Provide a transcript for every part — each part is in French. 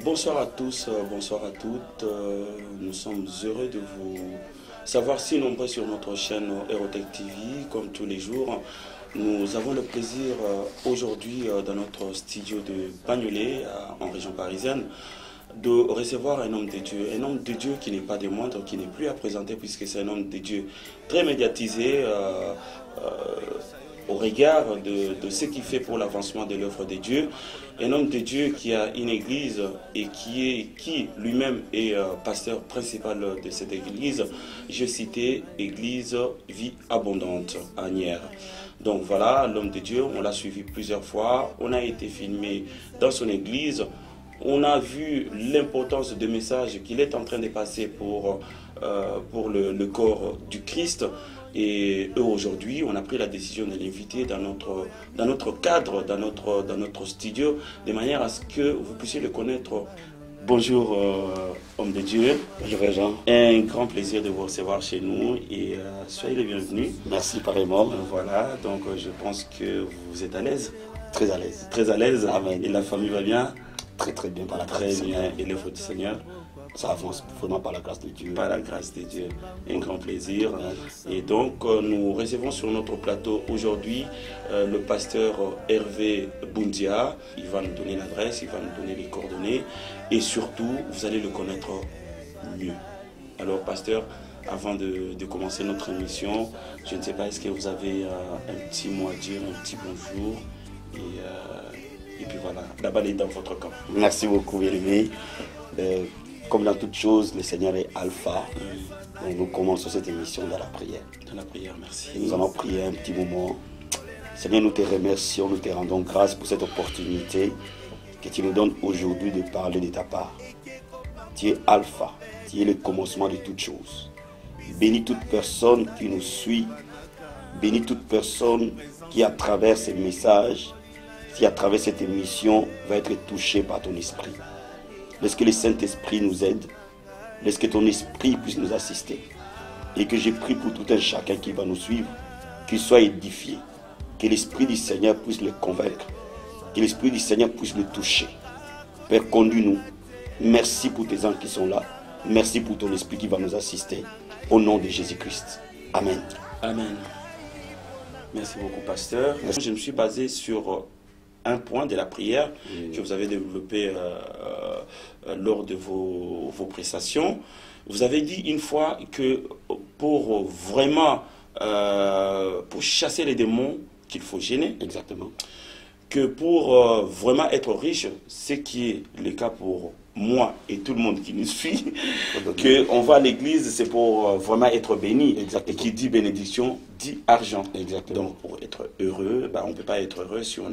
Bonsoir à tous, bonsoir à toutes. Nous sommes heureux de vous savoir si nombreux sur notre chaîne Aerotech TV, comme tous les jours. Nous avons le plaisir aujourd'hui dans notre studio de Bagnolet, en région parisienne, de recevoir un homme de Dieu qui n'est pas des moindres, qui n'est plus à présenter puisque c'est un homme de Dieu très médiatisé au regard de ce qu'il fait pour l'avancement de l'œuvre de Dieu. Un homme de Dieu qui a une église et qui lui-même est pasteur principal de cette église. Je citais Église Vie Abondante à Nières. Donc voilà, l'homme de Dieu, on l'a suivi plusieurs fois, on a été filmé dans son église, on a vu l'importance du message qu'il est en train de passer pour le corps du Christ. Et aujourd'hui, on a pris la décision de l'inviter dans notre cadre, dans notre studio, de manière à ce que vous puissiez le connaître. Bonjour, homme de Dieu. Bonjour, Jean. Un grand plaisir de vous recevoir chez nous et soyez les bienvenus. Merci, pareillement. Voilà, donc je pense que vous êtes à l'aise. Très à l'aise. Très à l'aise. Amen. Et la famille va bien? Très, très bien, par la grâce Très du Seigneur. bien. Et l'œuvre du Seigneur? Ça avance vraiment par la grâce de Dieu. Par la grâce de Dieu. Un grand plaisir. Amen. Et donc, nous recevons sur notre plateau aujourd'hui le pasteur Hervé Boundia. Il va nous donner l'adresse, il va nous donner les coordonnées. Et surtout, vous allez le connaître mieux. Alors, pasteur, avant de commencer notre émission, je ne sais pas, est-ce que vous avez un petit mot à dire, un petit bonjour et puis voilà, la balle est dans votre camp. Merci beaucoup, bien-aimé. Comme dans toute chose, le Seigneur est alpha. Donc nous commençons cette émission dans la prière. Dans la prière, merci. Et nous allons prier un petit moment. Seigneur, nous te remercions, nous te rendons grâce pour cette opportunité que tu nous donnes aujourd'hui de parler de ta part. Tu es alpha, tu es le commencement de toutes choses. Bénis toute personne qui nous suit. Bénis toute personne qui, à travers ces messages, qui, à travers cette émission, va être touchée par ton esprit. Laisse que le Saint-Esprit nous aide. Laisse que ton esprit puisse nous assister. Et que j'ai pris pour tout un chacun qui va nous suivre, qu'il soit édifié. Que l'Esprit du Seigneur puisse le convaincre. Que l'Esprit du Seigneur puisse le toucher. Père, conduis-nous. Merci pour tes anges qui sont là. Merci pour ton Esprit qui va nous assister. Au nom de Jésus-Christ. Amen. Amen. Merci beaucoup, pasteur. Merci. Je me suis basé sur un point de la prière que vous avez développé lors de vos prestations. Vous avez dit une fois que pour vraiment pour chasser les démons, qu'il faut gêner. Exactement. Que pour vraiment être riche, ce qui est le cas pour moi et tout le monde qui nous suit, qu'on va à l'église, c'est pour vraiment être béni. Exactement. Et qui dit bénédiction, dit argent. Exactement. Donc pour être heureux, on ne peut pas être heureux si on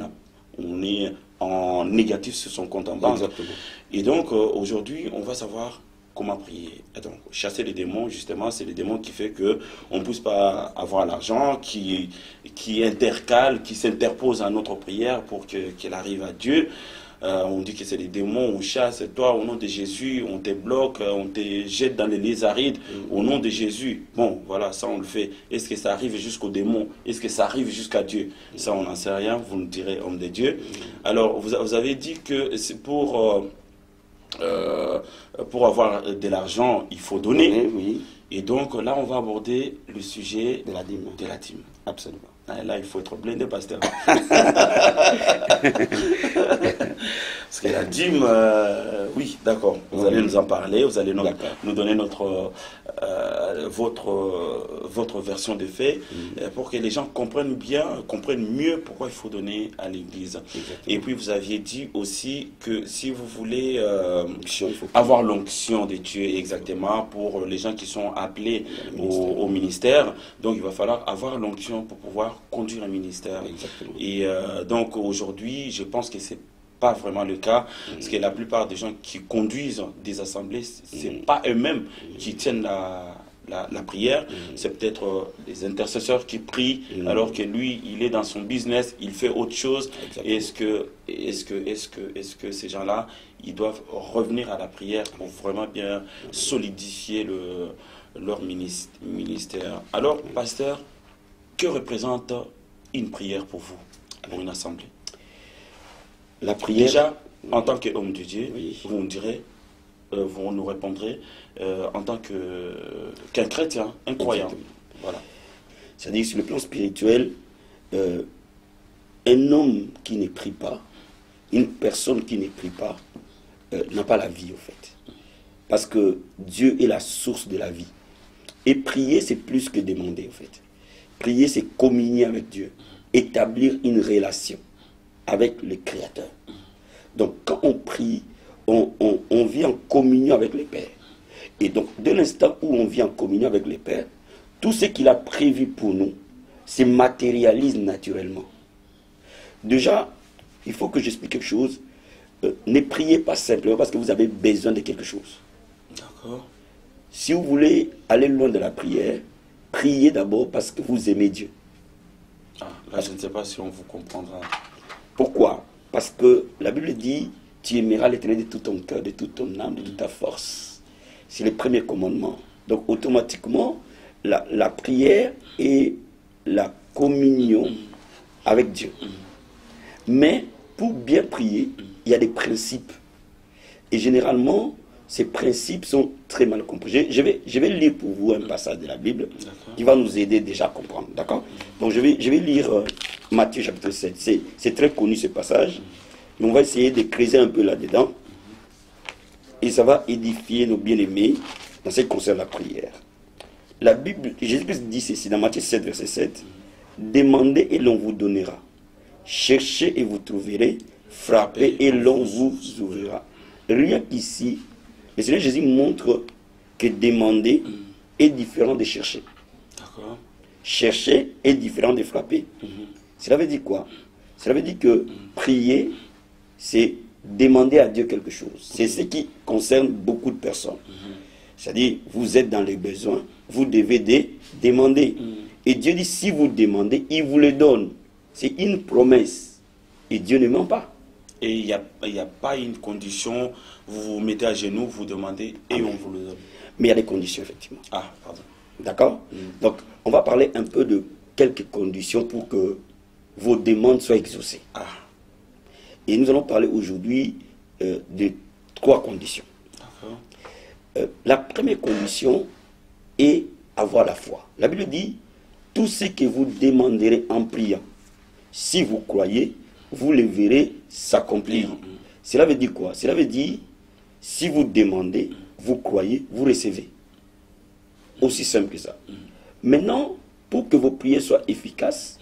est en négatif sur son compte en banque. Exactement. Et donc aujourd'hui, on va savoir comment prier. Et donc chasser les démons, justement, c'est les démons qui fait qu'on ne puisse pas avoir l'argent, qui intercale, qui s'interpose à notre prière pour qu'elle arrive à Dieu. On dit que c'est les démons, on chasse. Toi, au nom de Jésus, on te bloque, on te jette dans les lézarides. Au nom de Jésus, bon, voilà, ça on le fait. Est-ce que ça arrive jusqu'aux démons? Est-ce que ça arrive jusqu'à Dieu? Ça, on n'en sait rien. Vous nous direz, homme de Dieu. Alors, vous avez dit que c'est pour avoir de l'argent, il faut donner. Oui. Et donc, là, on va aborder le sujet De la dîme. de la dîme. Absolument. Là, il faut être blindé, pasteur. Parce que la dîme, oui, d'accord. Vous allez nous en parler, vous allez nous donner votre version des faits pour que les gens comprennent bien, comprennent mieux pourquoi il faut donner à l'église. Et puis, vous aviez dit aussi que si vous voulez avoir l'onction de Dieu exactement pour les gens qui sont appelés au ministère, donc il va falloir avoir l'onction pour pouvoir conduire un ministère. Exactement. Et donc aujourd'hui, je pense que c'est pas vraiment le cas, parce que la plupart des gens qui conduisent des assemblées, c'est pas eux-mêmes qui tiennent la prière. C'est peut-être des intercesseurs qui prient alors que lui, il est dans son business, il fait autre chose. Est-ce que ces gens-là, ils doivent revenir à la prière pour vraiment bien solidifier leur ministère? Alors, pasteur, que représente une prière pour vous, pour une assemblée? La prière... Déjà, en tant qu'homme de Dieu, oui, vous me direz, vous nous répondrez, en tant qu'un chrétien, un croyant. Voilà. C'est-à-dire, sur le plan spirituel, un homme qui ne prie pas, une personne qui ne prie pas, n'a pas la vie, au fait. Parce que Dieu est la source de la vie. Et prier, c'est plus que demander, en fait. Prier, c'est communier avec Dieu, établir une relation avec le Créateur. Donc, quand on prie, on vit en communion avec le Père. Et donc, de l'instant où on vit en communion avec le Père, tout ce qu'il a prévu pour nous se matérialise naturellement. Déjà, il faut que j'explique quelque chose. Ne priez pas simplement parce que vous avez besoin de quelque chose. D'accord. Si vous voulez aller loin de la prière, priez d'abord parce que vous aimez Dieu. Ah, là, je ne sais pas si on vous comprendra. Pourquoi? Parce que la Bible dit, tu aimeras l'Éternel de tout ton cœur, de toute ton âme, de toute ta force. C'est le premier commandement. Donc automatiquement, la prière est la communion avec Dieu. Mais pour bien prier, il y a des principes. Et généralement, ces principes sont très mal compris. Je vais lire pour vous un passage de la Bible qui va nous aider déjà à comprendre. D'accord? Donc je vais lire Matthieu chapitre 7. C'est très connu ce passage. Mais on va essayer de creuser un peu là-dedans. Et ça va édifier nos bien-aimés dans ce qui concerne la prière. La Bible, Jésus-Christ dit ceci dans Matthieu 7, verset 7. Demandez et l'on vous donnera. Cherchez et vous trouverez. Frappez et l'on vous ouvrira. Rien qu'ici, le Seigneur Jésus montre que demander est différent de chercher. D'accord. Chercher est différent de frapper. Cela veut dire quoi? Cela veut dire que prier, c'est demander à Dieu quelque chose. C'est ce qui concerne beaucoup de personnes. C'est-à-dire, vous êtes dans les besoins, vous devez demander. Et Dieu dit, si vous demandez, il vous le donne. C'est une promesse. Et Dieu ne ment pas. Et il n'y a pas une condition, vous vous mettez à genoux, vous demandez et on vous le donne. Mais il y a des conditions, effectivement. Ah, pardon. D'accord? Donc, on va parler un peu de quelques conditions pour que vos demandes soient exaucées. Ah. Et nous allons parler aujourd'hui de 3 conditions. D'accord. La première condition est avoir la foi. La Bible dit, tout ce que vous demanderez en priant, si vous croyez, vous le verrez s'accomplir. Cela veut dire quoi? Cela veut dire, si vous demandez, vous croyez, vous recevez. Aussi simple que ça. Maintenant, pour que vos prières soient efficaces,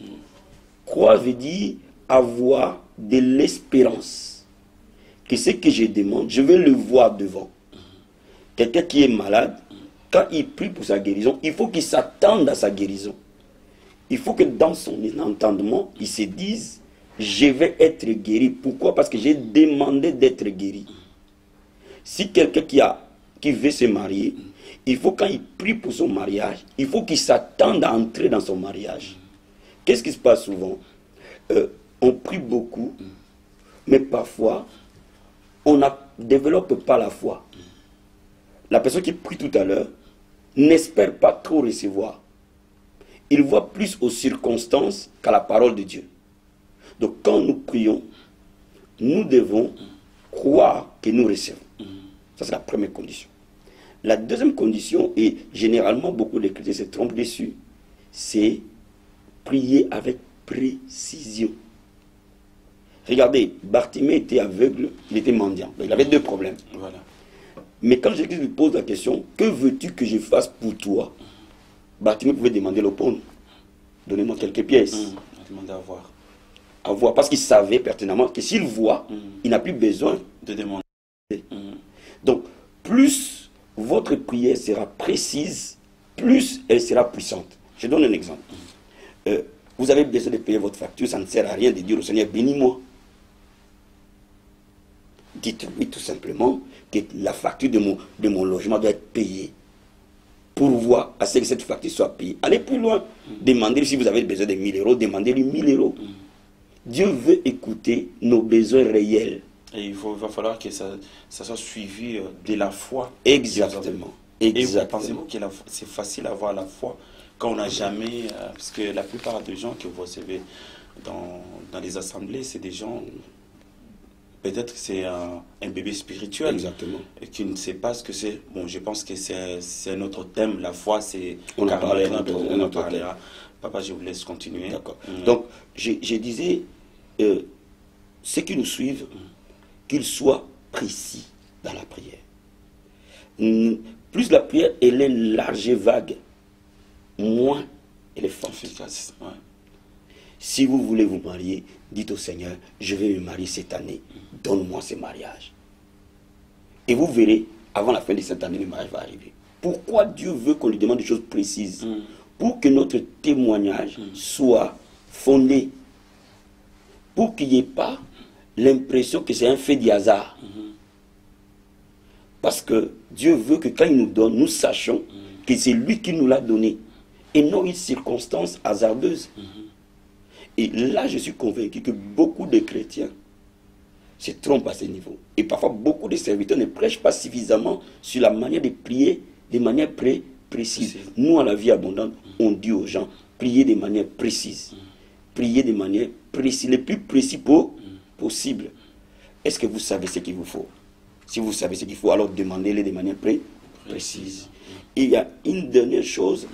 croire veut dire avoir de l'espérance. Que ce que je demande, je vais le voir devant. Quelqu'un qui est malade, quand il prie pour sa guérison, il faut qu'il s'attende à sa guérison. Il faut que dans son entendement, il se dise, je vais être guéri. Pourquoi? Parce que j'ai demandé d'être guéri. Si quelqu'un qui veut se marier, il faut quand il prie pour son mariage, il faut qu'il s'attende à entrer dans son mariage. Qu'est-ce qui se passe souvent? On prie beaucoup, mais parfois, on ne développe pas la foi. La personne qui prie tout à l'heure n'espère pas trop recevoir. Il voit plus aux circonstances qu'à la parole de Dieu. Donc quand nous prions, nous devons croire que nous recevons. Ça, c'est la première condition. La deuxième condition, et généralement beaucoup de chrétiens se trompent dessus, c'est prier avec précision. Regardez, Bartimée était aveugle, il était mendiant. Il avait 2 problèmes. Voilà. Mais quand Jésus lui pose la question, que veux-tu que je fasse pour toi? Bartimée pouvait demander l'aumône. Donnez-moi quelques pièces. Demander à voir. À voir, parce qu'il savait pertinemment que s'il voit, il n'a plus besoin de demander. Donc, plus votre prière sera précise, plus elle sera puissante. Je donne un exemple. Vous avez besoin de payer votre facture, ça ne sert à rien de dire au Seigneur, bénis-moi. Dites-lui tout simplement que la facture de mon logement doit être payée. pourvoir à ce que cette facture soit payée. Allez plus loin. Demandez si vous avez besoin de 1000 euros, demandez-lui 1000 euros. Dieu veut écouter nos besoins réels. Et va falloir que ça soit suivi de la foi. Exactement. Et pensez-vous que c'est facile d'avoir la foi quand on n'a jamais... parce que la plupart des gens que vous recevez dans les assemblées, c'est des gens... Peut-être que c'est un bébé spirituel. Exactement. Et qui ne sait pas ce que c'est. Bon, je pense que c'est un autre thème. La foi, c'est... On en parlera. Papa, je vous laisse continuer. D'accord. Donc, je disais, ceux qui nous suivent, qu'ils soient précis dans la prière. Plus la prière, elle est large et vague, moins elle est forte. Efficace, ouais. Si vous voulez vous marier, dites au Seigneur, je vais me marier cette année, donne-moi ce mariage. Et vous verrez, avant la fin de cette année, le mariage va arriver. Pourquoi Dieu veut qu'on lui demande des choses précises? Pour que notre témoignage soit fondé. Pour qu'il n'y ait pas l'impression que c'est un fait du hasard. Parce que Dieu veut que quand il nous donne, nous sachions que c'est lui qui nous l'a donné. Et non une circonstance hasardeuse. Et là, je suis convaincu que beaucoup de chrétiens se trompent à ce niveau. Et parfois, beaucoup de serviteurs ne prêchent pas suffisamment sur la manière de prier de manière précise. Nous, à la vie abondante, on dit aux gens, priez de manière précise. Priez de manière précise, le plus précis possible. Est-ce que vous savez ce qu'il vous faut? Si vous savez ce qu'il faut, alors demandez-le de manière précise. Et il y a une dernière chose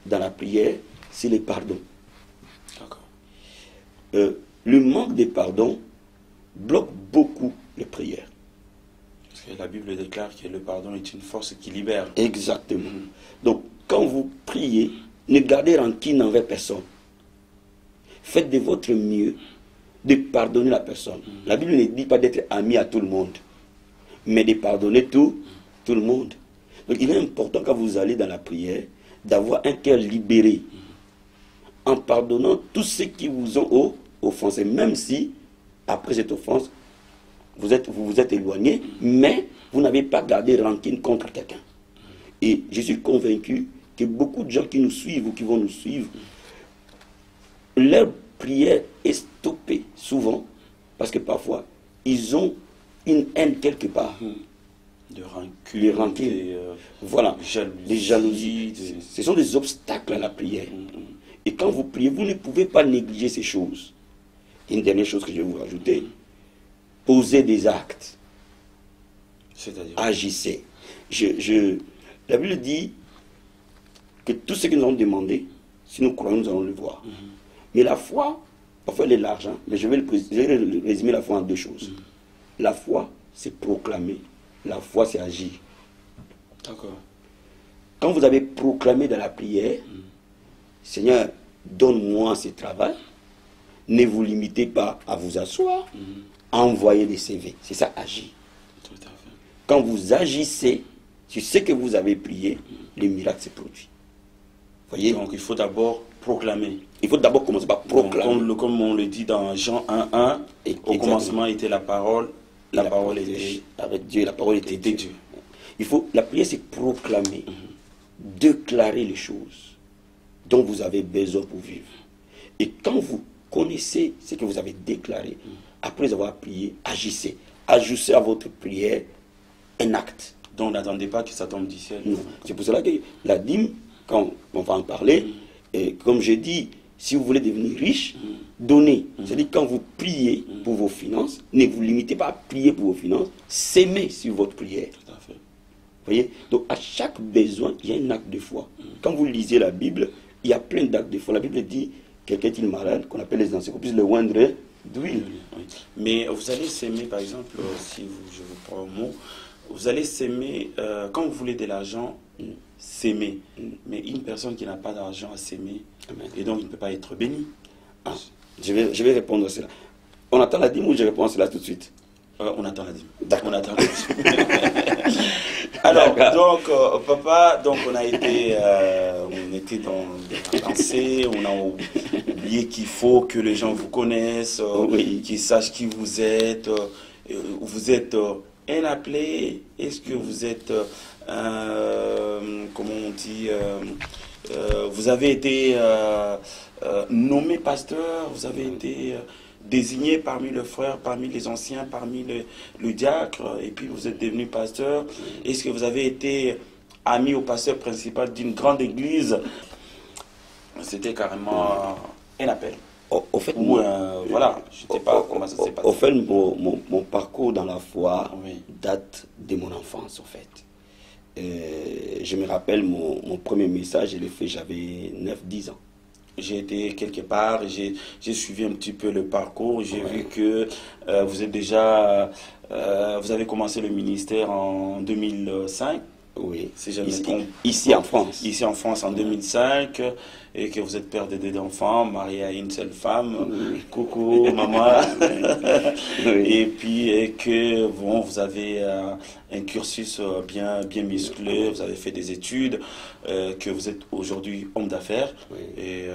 dans la prière, c'est le pardon. Le manque de pardon bloque beaucoup les prières. Parce que la Bible déclare que le pardon est une force qui libère. Exactement. Donc, quand vous priez, ne gardez rancune envers personne. Faites de votre mieux de pardonner la personne. La Bible ne dit pas d'être ami à tout le monde, mais de pardonner tout le monde. Donc, il est important quand vous allez dans la prière, d'avoir un cœur libéré, en pardonnant tous ceux qui vous ont offensé, même si, après cette offense, vous vous êtes éloigné, mais vous n'avez pas gardé rancune contre quelqu'un. Et je suis convaincu que beaucoup de gens qui nous suivent ou qui vont nous suivre, leur prière est stoppée souvent, parce que parfois, ils ont une haine quelque part. De rancune, voilà, des jalousies. Ce sont des obstacles à la prière. Et quand vous priez, vous ne pouvez pas négliger ces choses. Une dernière chose que je vais vous rajouter, posez des actes. C'est-à-dire agissez. La Bible dit que tout ce que nous avons demandé, si nous croyons, nous allons le voir. Mais la foi, parfois elle est large, mais je vais résumer la foi en deux choses. La foi, c'est proclamer. La foi, c'est agir. D'accord. Quand vous avez proclamé dans la prière, Seigneur, donne-moi ce travail, ne vous limitez pas à vous asseoir, à envoyer des CV. C'est ça, agir. Tout à fait. Quand vous agissez sur ce que vous avez prié, le miracle se produit. Voyez? Donc il faut d'abord proclamer. Il faut d'abord commencer par proclamer. Donc, comme on le dit dans Jean 1:1, au commencement était la parole, la parole était avec Dieu, la parole était Dieu. La prière, c'est proclamer, déclarer les choses dont vous avez besoin pour vivre. Et quand vous connaissez ce que vous avez déclaré, après avoir prié, agissez. Ajoutez à votre prière un acte. Donc n'attendez pas que ça tombe du ciel. C'est pour cela que la dîme, quand on va en parler, et comme j'ai dit, si vous voulez devenir riche, donnez. C'est-à-dire quand vous priez pour vos finances, ne vous limitez pas à prier pour vos finances, s'aimer sur votre prière. Tout à fait. Voyez? Donc à chaque besoin, il y a un acte de foi. Quand vous lisez la Bible, il y a plein d'actes de foi. La Bible dit, quelqu'un est malade, qu'on appelle les anciens, qu'on puisse le oindre d'huile. Oui. Mais vous allez s'aimer, par exemple, si je vous prends un mot, vous allez s'aimer, quand vous voulez de l'argent, s'aimer. Mais une personne qui n'a pas d'argent à s'aimer, et donc il ne peut pas être béni. Ah, je vais répondre à cela. On attend la dîme ou je réponds à cela tout de suite? On attend la dîme. D'accord. On attend la dîme. Alors, donc, papa, donc on était dans la pensée, on a oublié qu'il faut que les gens vous connaissent, qu'ils sachent qui vous êtes un appelé? Est-ce que vous êtes, comment on dit, vous avez été nommé pasteur, vous avez été désigné parmi les frères, parmi les anciens, parmi le diacre, et puis vous êtes devenu pasteur? Est-ce que vous avez été ami au pasteur principal d'une grande église? C'était carrément un appel. Au fait, Ou voilà, je ne sais pas comment ça s'est passé. Au fait, mon parcours dans la foi Oui. date de mon enfance, au fait. Je me rappelle mon premier message, je l'ai fait, j'avais 9-10 ans. J'ai été quelque part, j'ai suivi un petit peu le parcours, j'ai vu que vous êtes déjà, vous avez commencé le ministère en 2005. Oui, Si je me trompe. ici en France. Ici en France en 2005, et que vous êtes père de 2 enfants, marié à une seule femme. Oui. Coucou, maman. Oui. Et puis, et que bon, vous avez un cursus bien musclé, vous avez fait des études, que vous êtes aujourd'hui homme d'affaires. Oui. Et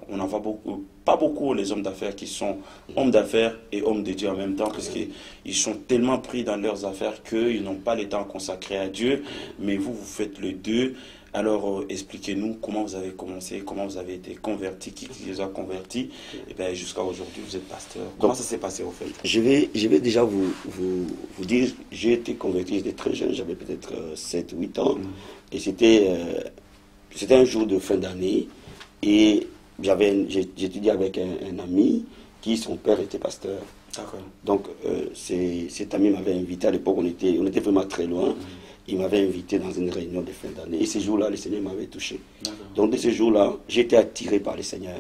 on en voit beaucoup, pas beaucoup les hommes d'affaires qui sont hommes d'affaires et hommes de Dieu en même temps, parce qu'ils sont tellement pris dans leurs affaires qu'ils n'ont pas le temps consacré à Dieu. Mais vous faites les deux. Alors, expliquez-nous comment vous avez commencé, comment vous avez été converti, qui vous a converti, et bien jusqu'à aujourd'hui, vous êtes pasteur. Comment ça s'est passé au fait? Je vais déjà vous dire, j'ai été converti, j'étais très jeune, j'avais peut-être 7-8 ans, et c'était un jour de fin d'année, et j'étudiais avec un ami qui, son père était pasteur. D'accord. Donc, cet ami m'avait invité, à l'époque on était vraiment très loin. Il m'avait invité dans une réunion de fin d'année. Et ce jour-là, le Seigneur m'avait touché. Donc, de ce jour-là, j'étais attiré par le Seigneur.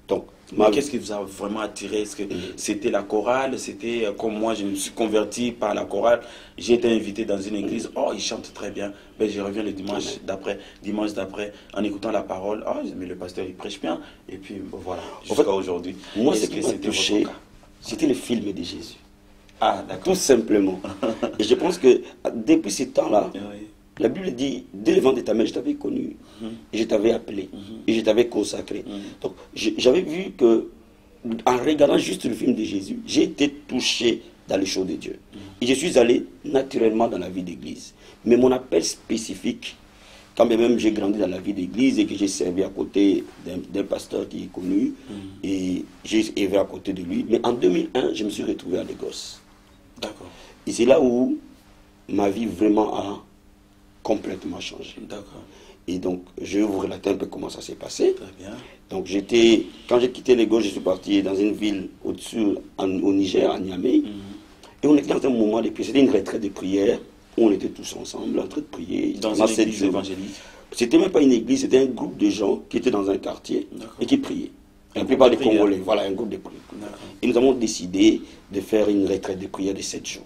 Donc, mais qu'est-ce qui vous a vraiment attiré? Est-ce que c'était la chorale? C'était comme moi, je me suis converti par la chorale. J'ai été invité dans une église. Oh, ils chantent très bien. Ben, je reviens le dimanche d'après, en écoutant la parole. Oh, mais le pasteur, il prêche bien. Et puis, voilà, jusqu'à aujourd'hui. Moi, ce qui m'a touché, c'était le film de Jésus. Ah, d'accord. Tout simplement. Et je pense que depuis ce temps-là, Oui. la Bible dit, dès le ventre de ta mère, je t'avais connu, et je t'avais appelé, et je t'avais consacré. Donc, j'avais vu que, en regardant juste le film de Jésus, j'ai été touché dans les choses de Dieu. Et je suis allé naturellement dans la vie d'église. Mais mon appel spécifique, quand même j'ai grandi dans la vie d'église et que j'ai servi à côté d'un pasteur qui est connu, et j'ai servi à côté de lui. Mais en 2001, je me suis retrouvé à Lagos. D'accord. Et c'est là où ma vie vraiment a complètement changé. D'accord. Et donc, je vais vous relater un peu comment ça s'est passé. Très bien. Donc, quand j'ai quitté Lagos, je suis parti dans une ville au-dessus, au Niger, à Niamey. Et on était dans un moment de prière. C'était une retraite de prière où on était tous ensemble en train de prier. Dans une église évangélique? C'était même pas une église, c'était un groupe de gens qui étaient dans un quartier et qui priaient. La plupart des Congolais, voilà, un groupe de prière. Et nous avons décidé de faire une retraite de prière de 7 jours.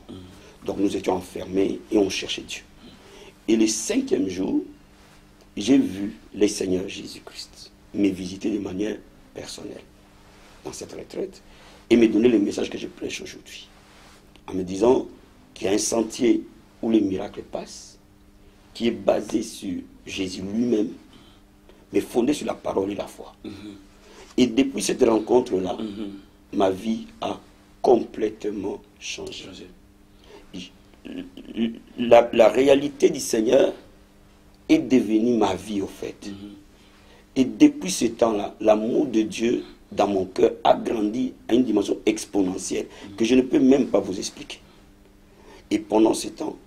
Donc nous étions enfermés et on cherchait Dieu. Et le 5e jour, j'ai vu le Seigneur Jésus-Christ me visiter de manière personnelle dans cette retraite et me donner le message que je prêche aujourd'hui. En me disant qu'il y a un sentier où les miracles passent, qui est basé sur Jésus lui-même, mais fondé sur la parole et la foi. Et depuis cette rencontre-là, ma vie a complètement changé. La réalité du Seigneur est devenue ma vie au fait. Et depuis ce temps-là, l'amour de Dieu dans mon cœur a grandi à une dimension exponentielle que je ne peux même pas vous expliquer. Et pendant ce temps,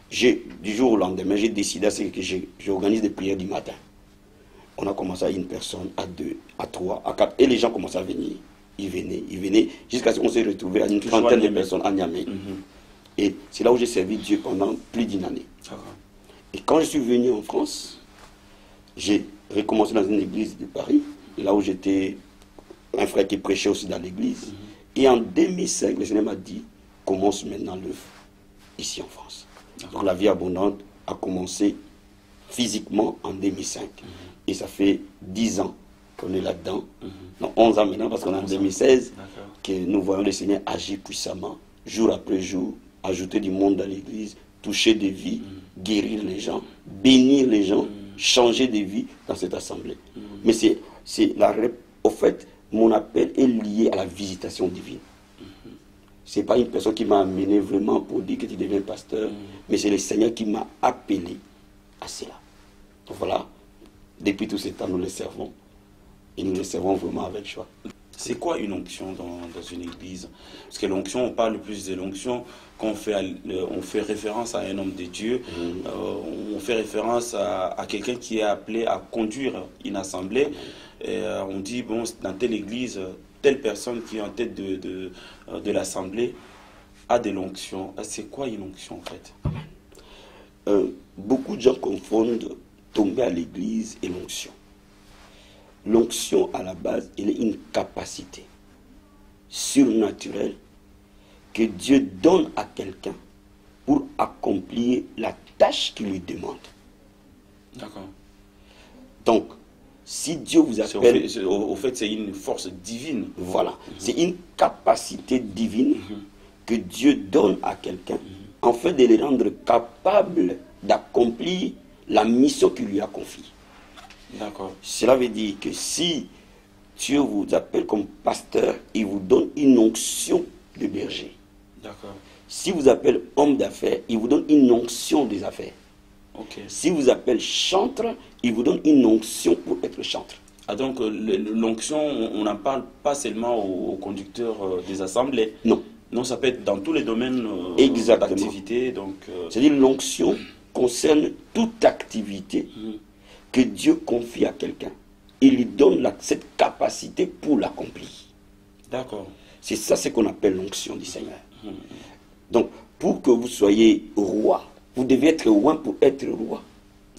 du jour au lendemain, j'ai décidé que j'organise des prières du matin. On a commencé à 1 personne, à 2, à 3, à 4, et les gens commençaient à venir. Ils venaient, jusqu'à ce qu'on s'est retrouvé à une trentaine de personnes à Niamey. Et c'est là où j'ai servi Dieu pendant plus d'1 année. Et quand je suis venu en France, j'ai recommencé dans une église de Paris, là où j'étais un frère qui prêchait aussi dans l'église. Et en 2005, le Seigneur m'a dit, commence maintenant l'œuvre ici en France. Donc la vie abondante a commencé physiquement en 2005. Et ça fait 10 ans qu'on est là-dedans. Non, 11 ans maintenant, parce qu'on est en 2016, que nous voyons le Seigneur agir puissamment, jour après jour, ajouter du monde dans l'église, toucher des vies, guérir les gens, bénir les gens, changer des vies dans cette assemblée. Mais au fait, mon appel est lié à la visitation divine. Ce n'est pas une personne qui m'a amené vraiment pour dire que tu deviens pasteur, mais c'est le Seigneur qui m'a appelé à cela. Donc voilà, depuis tout ce temps, nous le servons. Et nous le servons vraiment avec joie. C'est quoi une onction dans une église? Parce que l'onction, on parle plus de l'onction quand on fait référence à un homme de Dieu, on fait référence à quelqu'un qui est appelé à conduire une assemblée. Et on dit, bon, dans telle église, telle personne qui est en tête de l'assemblée a de l'onction. C'est quoi une onction en fait? Beaucoup de gens confondent tomber à l'église et l'onction. L'onction, à la base, elle est une capacité surnaturelle que Dieu donne à quelqu'un pour accomplir la tâche qu'il lui demande. D'accord. Donc, si Dieu vous appelle... Au fait, c'est une force divine. Voilà. C'est une capacité divine que Dieu donne à quelqu'un afin de le rendre capable d'accomplir la mission qu'il lui a confiée. D'accord. Cela veut dire que si Dieu vous appelle comme pasteur, il vous donne une onction de berger. D'accord. Si vous appelle homme d'affaires, il vous donne une onction des affaires. Ok. Si vous appelle chantre, il vous donne une onction pour être chantre. Ah donc l'onction, on n'en parle pas seulement aux conducteurs des assemblées. Non. Non, ça peut être dans tous les domaines d'activité. C'est-à-dire l'onction concerne toute activité que Dieu confie à quelqu'un. Il lui donne cette capacité pour l'accomplir. D'accord. C'est ça ce qu'on appelle l'onction du Seigneur. Donc, pour que vous soyez roi, vous devez être roi pour être roi.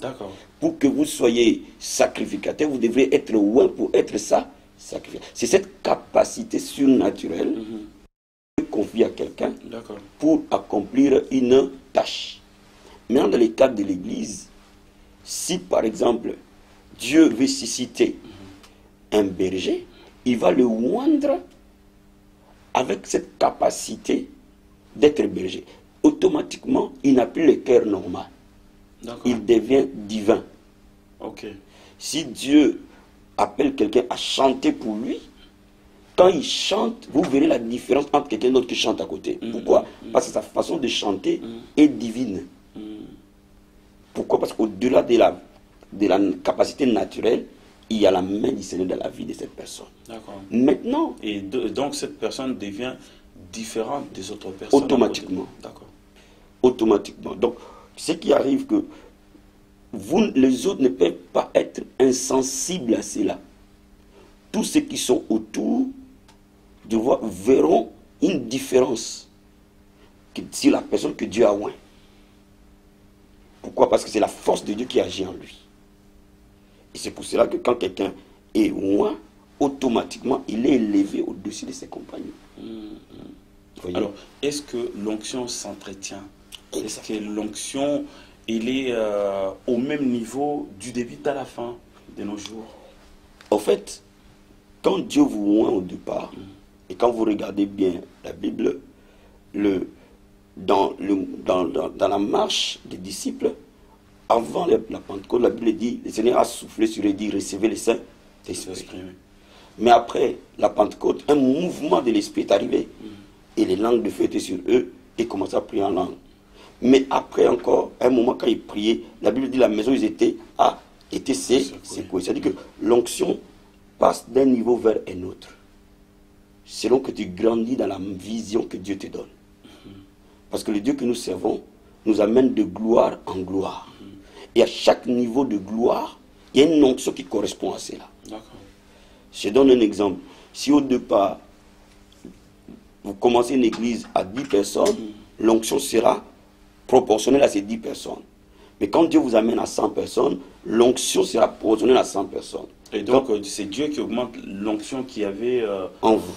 D'accord. Pour que vous soyez sacrificateur, vous devrez être roi pour être ça, sacrificateur. C'est cette capacité surnaturelle que Dieu confie à quelqu'un pour accomplir une tâche. Maintenant, dans le cadre de l'Église, si par exemple, Dieu veut susciter un berger, il va le oindre avec cette capacité d'être berger. Automatiquement, il n'a plus le cœur normal. Il devient divin. Okay. Si Dieu appelle quelqu'un à chanter pour lui, quand il chante, vous verrez la différence entre quelqu'un d'autre qui chante à côté. Pourquoi? Parce que sa façon de chanter est divine. Pourquoi? Parce qu'au-delà de la capacité naturelle, il y a la main du Seigneur dans la vie de cette personne. Maintenant... Et donc cette personne devient différente des autres personnes? Automatiquement. D'accord. Automatiquement. Donc, ce qui arrive que vous, les autres, ne peuvent pas être insensibles à cela. Tous ceux qui sont autour de vous verront une différence sur la personne que Dieu a oint. Pourquoi? Parce que c'est la force de Dieu qui agit en lui. Et c'est pour cela que quand quelqu'un est oint, automatiquement, il est élevé au-dessus de ses compagnons. Alors, est-ce que l'onction s'entretient? Est-ce que l'onction, il est au même niveau du début à la fin de nos jours? En fait, quand Dieu vous oint au départ, et quand vous regardez bien la Bible, dans la marche des disciples, avant la Pentecôte, la Bible dit, le Seigneur a soufflé sur eux et dit, recevez le Saint-Esprit. Mais après la Pentecôte, un mouvement de l'Esprit est arrivé. Et les langues de feu étaient sur eux et commençaient à prier en langue. Mais après encore, un moment quand ils priaient, la Bible dit la maison où ils étaient secouée. C'est-à-dire que l'onction passe d'un niveau vers un autre. Selon que tu grandis dans la vision que Dieu te donne. Parce que le Dieu que nous servons nous amène de gloire en gloire. Et à chaque niveau de gloire, il y a une onction qui correspond à cela. Je donne un exemple. Si au départ, vous commencez une église à 10 personnes, l'onction sera proportionnelle à ces 10 personnes. Mais quand Dieu vous amène à 100 personnes, l'onction sera proportionnelle à 100 personnes. Et donc, c'est Dieu qui augmente l'onction qu'il y avait en vous.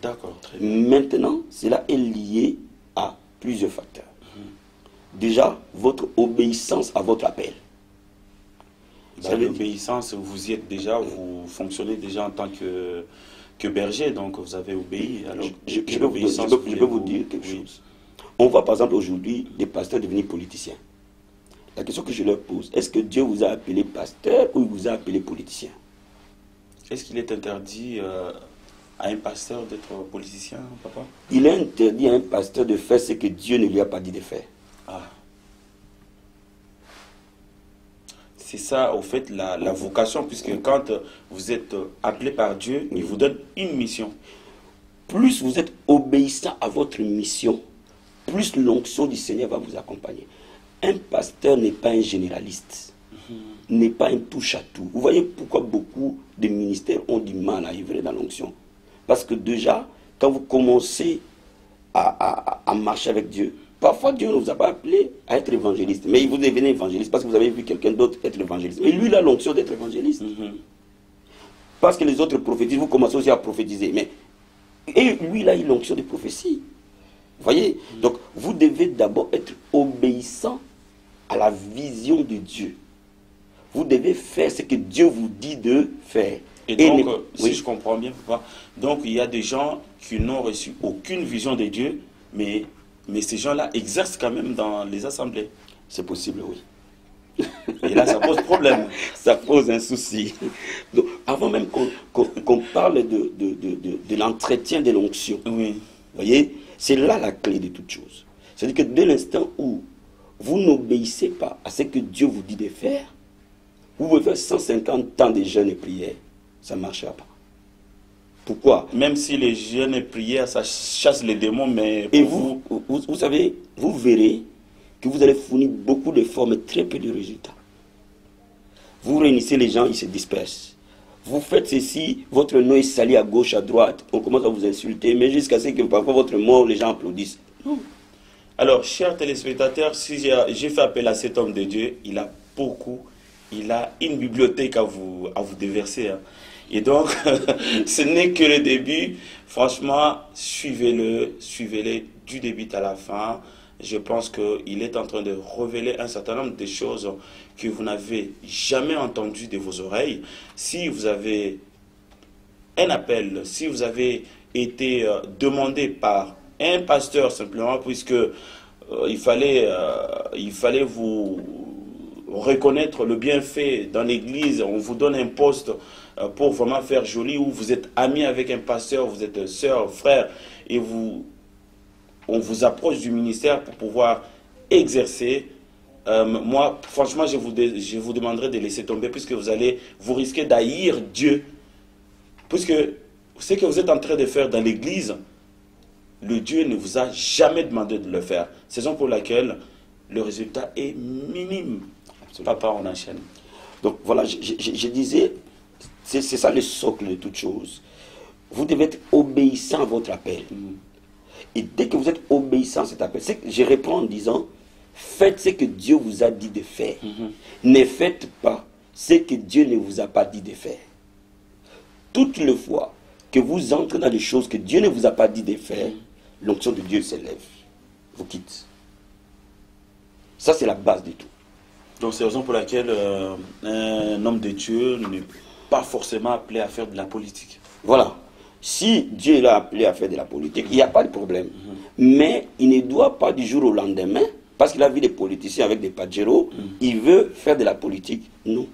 D'accord, très bien. Maintenant, cela est lié à plusieurs facteurs. Déjà, votre obéissance à votre appel. L'obéissance, vous y êtes déjà, vous fonctionnez déjà en tant que berger, donc vous avez obéi. Alors, je peux vous dire quelque chose. On voit par exemple aujourd'hui des pasteurs devenir politiciens. La question que je leur pose, est-ce que Dieu vous a appelé pasteur ou il vous a appelé politicien? Est-ce qu'il est interdit à un pasteur d'être politicien, papa? Il est interdit à un pasteur de faire ce que Dieu ne lui a pas dit de faire. Ah. C'est ça, au fait, la vocation, puisque quand vous êtes appelé par Dieu, il vous donne une mission. Plus vous êtes obéissant à votre mission, plus l'onction du Seigneur va vous accompagner. Un pasteur n'est pas un généraliste, n'est pas un touche-à-tout. Vous voyez pourquoi beaucoup de ministères ont du mal à œuvrer dans l'onction. Parce que déjà, quand vous commencez à marcher avec Dieu, parfois Dieu ne vous a pas appelé à être évangéliste, mais vous devenez évangéliste parce que vous avez vu quelqu'un d'autre être évangéliste. Mais lui, il a l'onction d'être évangéliste. Parce que les autres prophétisent, vous commencez aussi à prophétiser. Et lui, il a eu l'onction de prophétie. Vous voyez? Donc, vous devez d'abord être obéissant à la vision de Dieu. Vous devez faire ce que Dieu vous dit de faire. Et donc, si je comprends bien, papa, donc il y a des gens qui n'ont reçu aucune vision de Dieu, mais ces gens-là exercent quand même dans les assemblées. C'est possible, oui. Et là, ça pose problème. Ça pose un souci. Donc, avant même qu'on parle de l'entretien de l'onction, oui. Vous voyez, c'est là la clé de toute chose. C'est-à-dire que dès l'instant où vous n'obéissez pas à ce que Dieu vous dit de faire, vous pouvez faire 150 ans de jeûne et prière, ça ne marchera pas. Pourquoi? Même si les jeûnes et prières, ça chasse les démons, mais... Et vous savez, vous verrez que vous allez fournir beaucoup d'efforts, mais très peu de résultats. Vous réunissez les gens, ils se dispersent. Vous faites ceci, votre nom est sali à gauche, à droite, on commence à vous insulter, mais jusqu'à ce que parfois votre mort, les gens applaudissent. Non. Alors, chers téléspectateurs, si j'ai fait appel à cet homme de Dieu, il a une bibliothèque à vous déverser. Hein. Et donc, ce n'est que le début. Franchement, suivez-le du début à la fin. Je pense qu'il est en train de révéler un certain nombre de choses que vous n'avez jamais entendues de vos oreilles. Si vous avez un appel, si vous avez été demandé par un pasteur simplement, puisque il fallait vous reconnaître le bienfait dans l'église, on vous donne un poste pour vraiment faire joli, ou vous êtes ami avec un pasteur, vous êtes sœur, frère, et on vous approche du ministère pour pouvoir exercer. Moi, franchement, je vous demanderai de laisser tomber, puisque vous risquez d'haïr Dieu. Puisque ce que vous êtes en train de faire dans l'église, le Dieu ne vous a jamais demandé de le faire. C'est la raison pour laquelle le résultat est minime. Absolument. Papa, on enchaîne. Donc voilà, je disais, c'est ça le socle de toute chose. Vous devez être obéissant à votre appel. Et dès que vous êtes obéissant à cet appel, je reprends en disant, faites ce que Dieu vous a dit de faire. Ne faites pas ce que Dieu ne vous a pas dit de faire. Toutes les fois que vous entrez dans des choses que Dieu ne vous a pas dit de faire, l'onction de Dieu s'élève, vous quitte. Ça, c'est la base de tout. Donc, c'est la raison pour laquelle un homme de Dieu n'est pas forcément appelé à faire de la politique. Voilà. Si Dieu l'a appelé à faire de la politique, il n'y a pas de problème. Mais il ne doit pas du jour au lendemain, parce qu'il a vu des politiciens avec des pajeros, il veut faire de la politique. Non.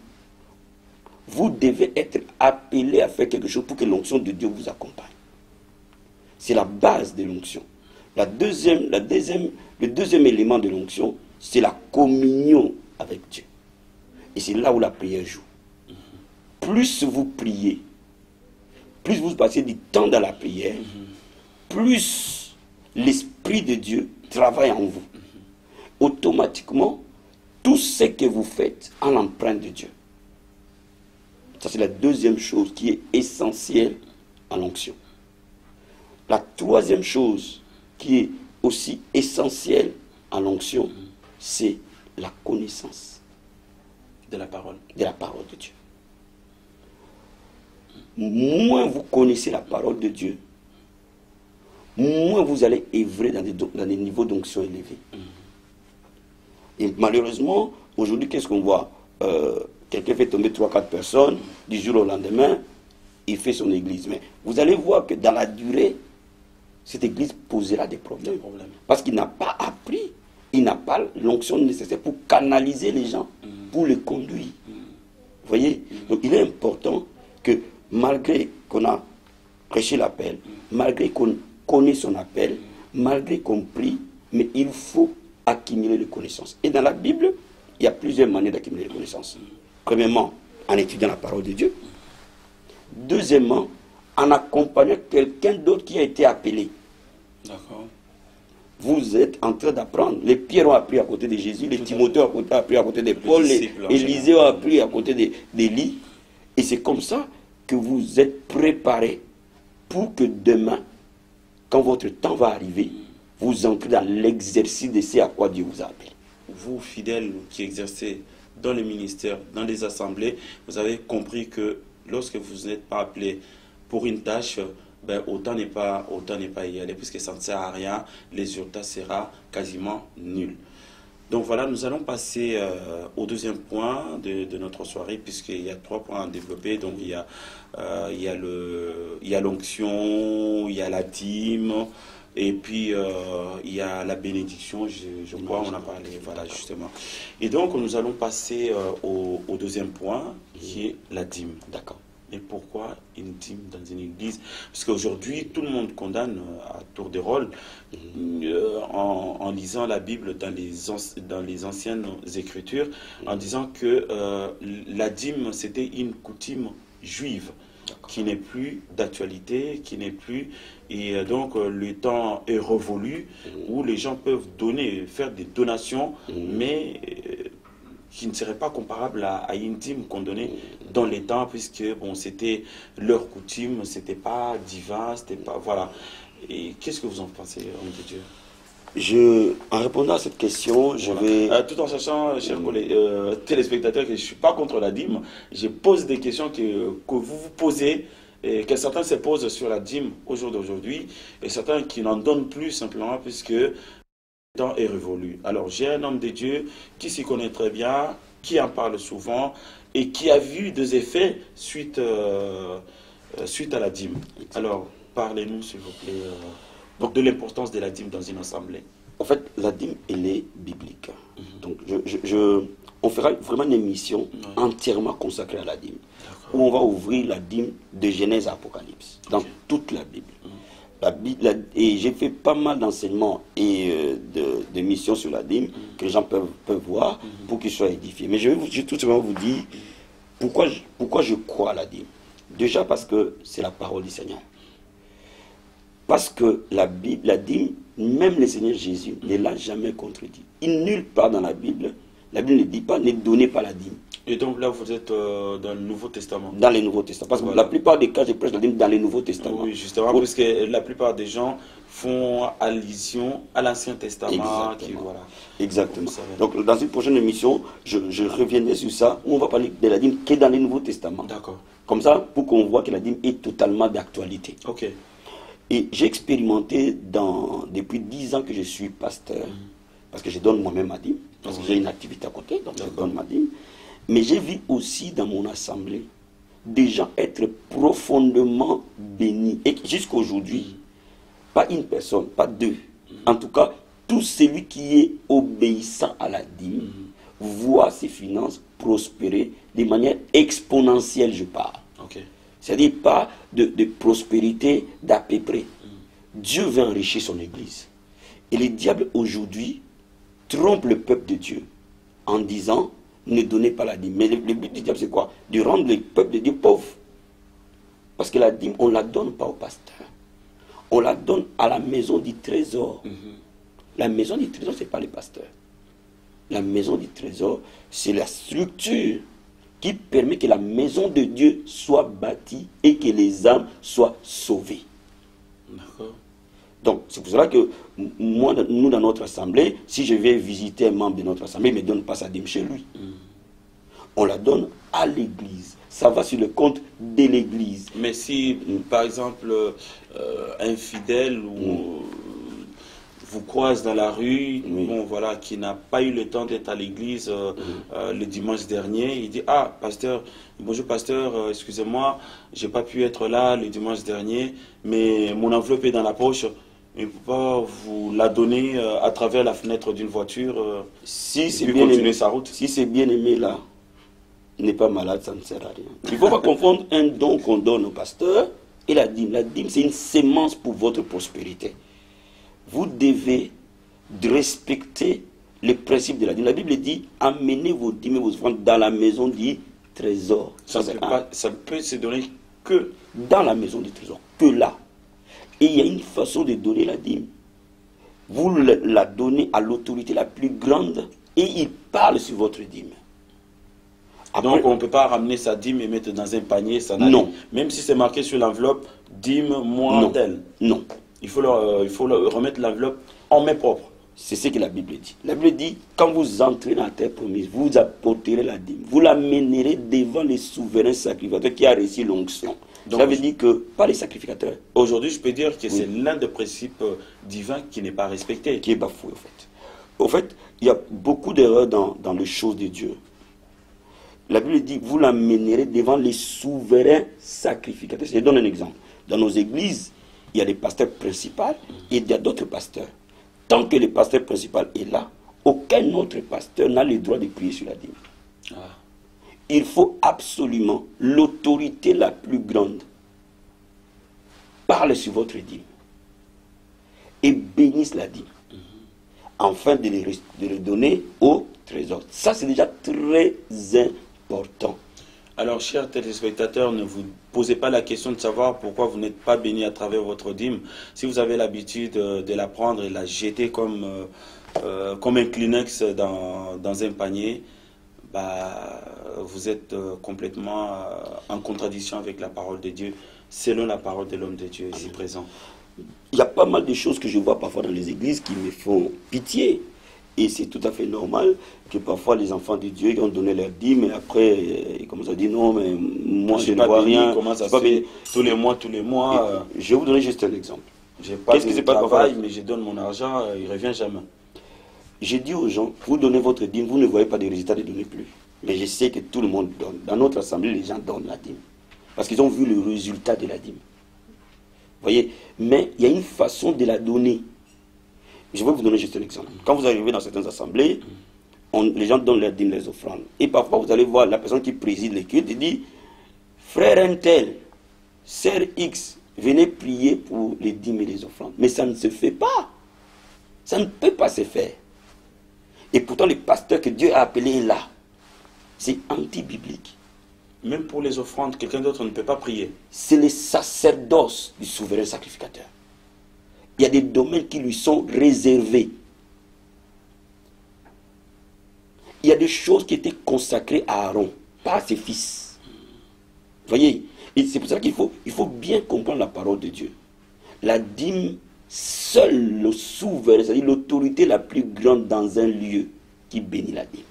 Vous devez être appelé à faire quelque chose pour que l'onction de Dieu vous accompagne. C'est la base de l'onction. Le deuxième élément de l'onction, c'est la communion avec Dieu. Et c'est là où la prière joue. Plus vous priez, plus vous passez du temps dans la prière, plus l'Esprit de Dieu travaille en vous. Automatiquement, tout ce que vous faites en l'empreinte de Dieu. Ça, c'est la deuxième chose qui est essentielle à l'onction. La troisième chose qui est aussi essentielle à l'onction, c'est la connaissance de la parole. De la parole de Dieu. Moins vous connaissez la parole de Dieu, moins vous allez œuvrer dans des niveaux d'onction élevés. Et malheureusement, aujourd'hui, qu'est-ce qu'on voit? Quelqu'un fait tomber 3-4 personnes, du jour au lendemain, il fait son église. Mais vous allez voir que dans la durée, cette église posera des problèmes. Parce qu'il n'a pas appris, il n'a pas l'onction nécessaire pour canaliser les gens, pour les conduire. Vous voyez? Donc il est important que malgré qu'on a prêcher l'appel, malgré qu'on connaît son appel, malgré qu'on prie, mais il faut accumuler les connaissances. Et dans la Bible, il y a plusieurs manières d'accumuler les connaissances. Premièrement, en étudiant la parole de Dieu. Deuxièmement, en accompagnant quelqu'un d'autre qui a été appelé. D'accord. Vous êtes en train d'apprendre. Les Pierre ont appris à côté de Jésus, les Timothée ont appris à côté de Paul, les Élisée ont appris à côté d'Élie. Et c'est comme ça que vous êtes préparés pour que demain, quand votre temps va arriver, vous entrez dans l'exercice de ce à quoi Dieu vous a appelé. Vous, fidèles qui exercez dans les ministères, dans les assemblées, vous avez compris que lorsque vous n'êtes pas appelé pour une tâche, ben, autant n'est pas y aller, puisque ça ne sert à rien, les résultats seront quasiment nuls. Donc voilà, nous allons passer au deuxième point de notre soirée, puisqu'il y a 3 points à développer. Donc il y a l'onction, il y a la dîme, et puis il y a la bénédiction, je crois, on a parlé, voilà, justement. Et donc nous allons passer au deuxième point, qui est la dîme. D'accord. Et pourquoi une dîme dans une église? Parce qu'aujourd'hui, tout le monde condamne à tour de rôle, en lisant la Bible dans les anciennes Écritures, en disant que la dîme, c'était une coutume juive qui n'est plus d'actualité, qui n'est plus... Et donc, le temps est révolu où les gens peuvent faire des donations, mais... qui ne serait pas comparable à une dîme qu'on donnait dans les temps, puisque bon, c'était leur coutume, c'était pas divin, c'était pas... Voilà. Et qu'est-ce que vous en pensez, homme de Dieu? En répondant à cette question, je vais... tout en sachant, chers collègues, téléspectateurs, que je ne suis pas contre la dîme, je pose des questions que vous vous posez, et que certains se posent sur la dîme au jour d'aujourd'hui, et certains qui n'en donnent plus simplement, puisque... temps est révolu. Alors, j'ai un homme de Dieu qui s'y connaît très bien, qui en parle souvent et qui a vu des effets suite à la dîme. Alors, parlez-nous, s'il vous plaît, de l'importance de la dîme dans une assemblée. En fait, la dîme, elle est biblique. Donc, on fera vraiment une émission entièrement consacrée à la dîme, où on va ouvrir la dîme de Genèse à Apocalypse, dans toute la Bible. Et j'ai fait pas mal d'enseignements et de missions sur la dîme que les gens peuvent voir pour qu'ils soient édifiés. Mais je vais tout simplement vous dire pourquoi je crois à la dîme. Déjà parce que c'est la parole du Seigneur. Parce que la dîme, même le Seigneur Jésus ne l'a jamais contredit. Nulle part dans la Bible ne dit pas ne donnez pas la dîme. Et donc là, vous êtes dans le Nouveau Testament. Dans le Nouveau Testament. Parce que la plupart des cas, je prêche la dîme dans le Nouveau Testament. Oui, justement, parce que la plupart des gens font allusion à l'Ancien Testament. Exactement. Donc, dans une prochaine émission, je reviendrai sur ça, où on va parler de la dîme qui est dans le Nouveau Testament. D'accord. Comme ça, pour qu'on voit que la dîme est totalement d'actualité. Ok. Et j'ai expérimenté depuis 10 ans que je suis pasteur, parce que je donne moi-même ma dîme, parce que j'ai une activité à côté, donc je donne ma dîme. Mais j'ai vu aussi dans mon assemblée des gens être profondément bénis. Et jusqu'à aujourd'hui, pas une personne, pas deux. En tout cas, tout celui qui est obéissant à la dîme voit ses finances prospérer de manière exponentielle, je parle. Okay. C'est-à-dire pas de prospérité d'à peu près. Dieu veut enrichir son Église. Et le diable aujourd'hui trompe le peuple de Dieu en disant ne donnez pas la dîme. Mais le but du diable, c'est quoi? De rendre le peuple de Dieu pauvre. Parce que la dîme, on ne la donne pas au pasteur. On la donne à la maison du trésor. La maison du trésor, ce n'est pas le pasteur. La maison du trésor, c'est la structure qui permet que la maison de Dieu soit bâtie et que les âmes soient sauvées. D'accord. Donc, c'est pour cela que nous, dans notre assemblée, si je vais visiter un membre de notre assemblée, il ne me donne pas sa dîme chez lui. On la donne à l'église. Ça va sur le compte de l'église. Mais si, par exemple, un fidèle vous croise dans la rue, bon, voilà, qui n'a pas eu le temps d'être à l'église le dimanche dernier, il dit « Ah, pasteur, bonjour pasteur, excusez-moi, j'ai pas pu être là le dimanche dernier, mais mon enveloppe est dans la poche. » Il ne peut pas vous la donner à travers la fenêtre d'une voiture si c'est bien continuer sa route. Si c'est bien aimé là, n'est pas malade, ça ne sert à rien. Il ne faut pas confondre un don qu'on donne au pasteur et la dîme, c'est une sémence pour votre prospérité. Vous devez respecter les principes de la dîme. La Bible dit, amenez vos dîmes et vos offrandes dans la maison du trésor. Ça ne peut se donner que dans la maison du trésor, que là. Et il y a une façon de donner la dîme. Vous la donnez à l'autorité la plus grande et il parle sur votre dîme. Après, donc on ne peut pas ramener sa dîme et mettre dans un panier, ça n'a non. Même si c'est marqué sur l'enveloppe, dîme moins tel. Non. Il faut remettre l'enveloppe en main propre. C'est ce que la Bible dit. La Bible dit, quand vous entrez dans la terre promise, vous apporterez la dîme. Vous l'amènerez devant les souverains sacrificateurs qui a reçu l'onction. Ça veut dire que, pas les sacrificateurs. Aujourd'hui, je peux dire que c'est l'un des principes divins qui n'est pas respecté. Qui est bafoué, en fait. Au fait, il y a beaucoup d'erreurs dans les choses de Dieu. La Bible dit, vous l'amènerez devant les souverains sacrificateurs. Je donne un exemple. Dans nos églises, il y a des pasteurs principaux et il y a d'autres pasteurs. Tant que le pasteur principal est là, aucun autre pasteur n'a le droit de prier sur la dîme. Il faut absolument l'autorité la plus grande parle sur votre dîme et bénisse la dîme afin de le donner au trésor. Ça, c'est déjà très important. Alors, chers téléspectateurs, ne vous posez pas la question de savoir pourquoi vous n'êtes pas béni à travers votre dîme. Si vous avez l'habitude de la prendre et la jeter comme un Kleenex dans un panier, vous êtes complètement en contradiction avec la parole de Dieu, selon la parole de l'homme de Dieu ici présent. Il y a pas mal de choses que je vois parfois dans les églises qui me font pitié. Et c'est tout à fait normal que parfois les enfants de Dieu ont donné leur dîme, mais après ils commencent à dire non, mais moi je ne vois rien. Comment ça se fait tous les mois. Je vais vous donner juste un exemple. Qu'est-ce qui se passe parfois, mais je donne mon argent, il ne revient jamais. J'ai dit aux gens, vous donnez votre dîme, vous ne voyez pas de résultats, ne donnez plus. Mais je sais que tout le monde donne. Dans notre assemblée, les gens donnent la dîme. Parce qu'ils ont vu le résultat de la dîme. Vous voyez? Mais il y a une façon de la donner. Je vais vous donner juste un exemple. Quand vous arrivez dans certaines assemblées, les gens donnent leur dîme, les offrandes. Et parfois, vous allez voir la personne qui préside les cultes et dit, frère Intel, sœur X, venez prier pour les dîmes et les offrandes. Mais ça ne se fait pas. Ça ne peut pas se faire. Et pourtant, le pasteur que Dieu a appelé est là. C'est anti-biblique. Même pour les offrandes, quelqu'un d'autre ne peut pas prier. C'est le sacerdoce du souverain sacrificateur. Il y a des domaines qui lui sont réservés. Il y a des choses qui étaient consacrées à Aaron, pas à ses fils. Vous voyez? Et c'est pour ça qu'il faut bien comprendre la parole de Dieu. La dîme, seul le souverain, c'est-à-dire l'autorité la plus grande dans un lieu qui bénit la dîme.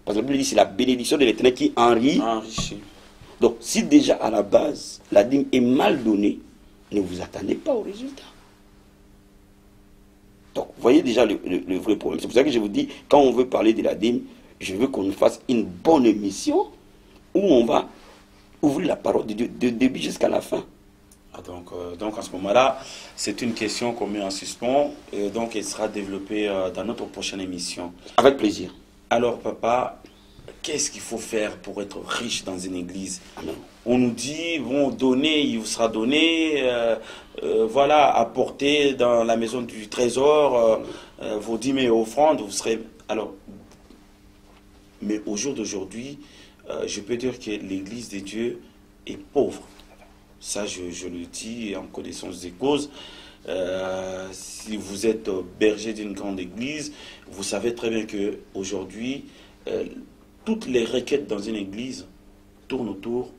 Parce que la Bible dit c'est la bénédiction de l'Éternel qui enrichit. Donc si déjà à la base, la dîme est mal donnée, ne vous attendez pas au résultat. Donc, vous voyez déjà le vrai problème. C'est pour ça que je vous dis, quand on veut parler de la dîme, je veux qu'on fasse une bonne émission où on va ouvrir la parole de Dieu de début jusqu'à la fin. Donc à ce moment-là, c'est une question qu'on met en suspens et donc elle sera développée dans notre prochaine émission. Avec plaisir. Alors papa, qu'est-ce qu'il faut faire pour être riche dans une église? Amen. On nous dit, bon, donner, il vous sera donné, voilà, apporter dans la maison du trésor vos dîmes et offrandes, vous serez... Alors, mais au jour d'aujourd'hui, je peux dire que l'église de Dieu est pauvre. Ça, je le dis en connaissance des causes. Si vous êtes berger d'une grande église, vous savez très bien qu'aujourd'hui, toutes les requêtes dans une église tournent autour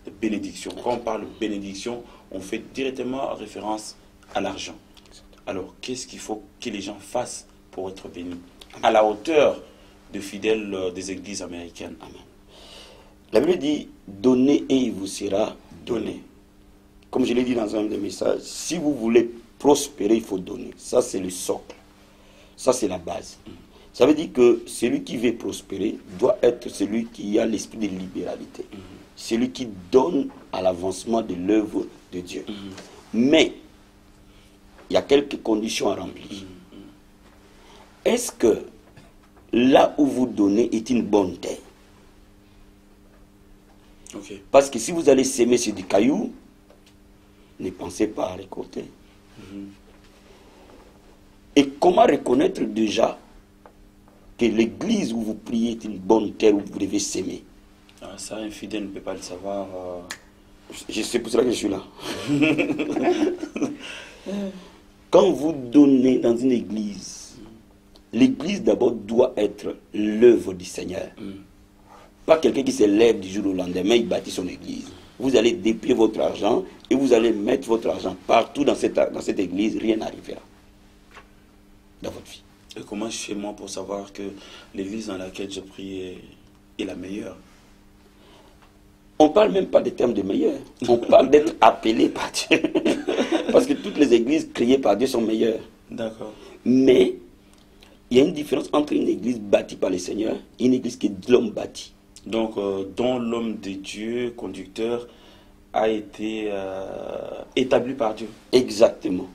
de bénédiction. Quand on parle de bénédiction, on fait directement référence à l'argent. Alors, qu'est-ce qu'il faut que les gens fassent pour être bénis? À la hauteur de fidèles des églises américaines. Amen. La Bible dit, donnez et il vous sera donné. Comme je l'ai dit dans un des messages, si vous voulez prospérer, il faut donner. Ça, c'est le socle. Ça, c'est la base. Ça veut dire que celui qui veut prospérer doit être celui qui a l'esprit de libéralité. Celui qui donne à l'avancement de l'œuvre de Dieu. Mais, il y a quelques conditions à remplir. Est-ce que là où vous donnez est une bonne terre? Ok. Ok. Parce que si vous allez s'aimer sur du caillou, ne pensez pas à récolter. Et comment reconnaître déjà que l'église où vous priez est une bonne terre où vous devez s'aimer? Ça, un fidèle ne peut pas le savoir. C'est pour cela que je suis là. Quand vous donnez dans une église, l'église d'abord doit être l'œuvre du Seigneur. Pas quelqu'un qui se lève du jour au lendemain, il bâtit son église. Vous allez déplier votre argent et vous allez mettre votre argent partout dans cette église, rien n'arrivera dans votre vie. Et comment je fais moi pour savoir que l'église dans laquelle je prie est la meilleure? On ne parle même pas des termes de meilleur. On parle d'être appelé par Dieu. Parce que toutes les églises créées par Dieu sont meilleures. D'accord. Mais il y a une différence entre une église bâtie par le Seigneur et une église que l'homme bâtit. Donc, dont l'homme de Dieu, conducteur, a été établi par Dieu. Exactement.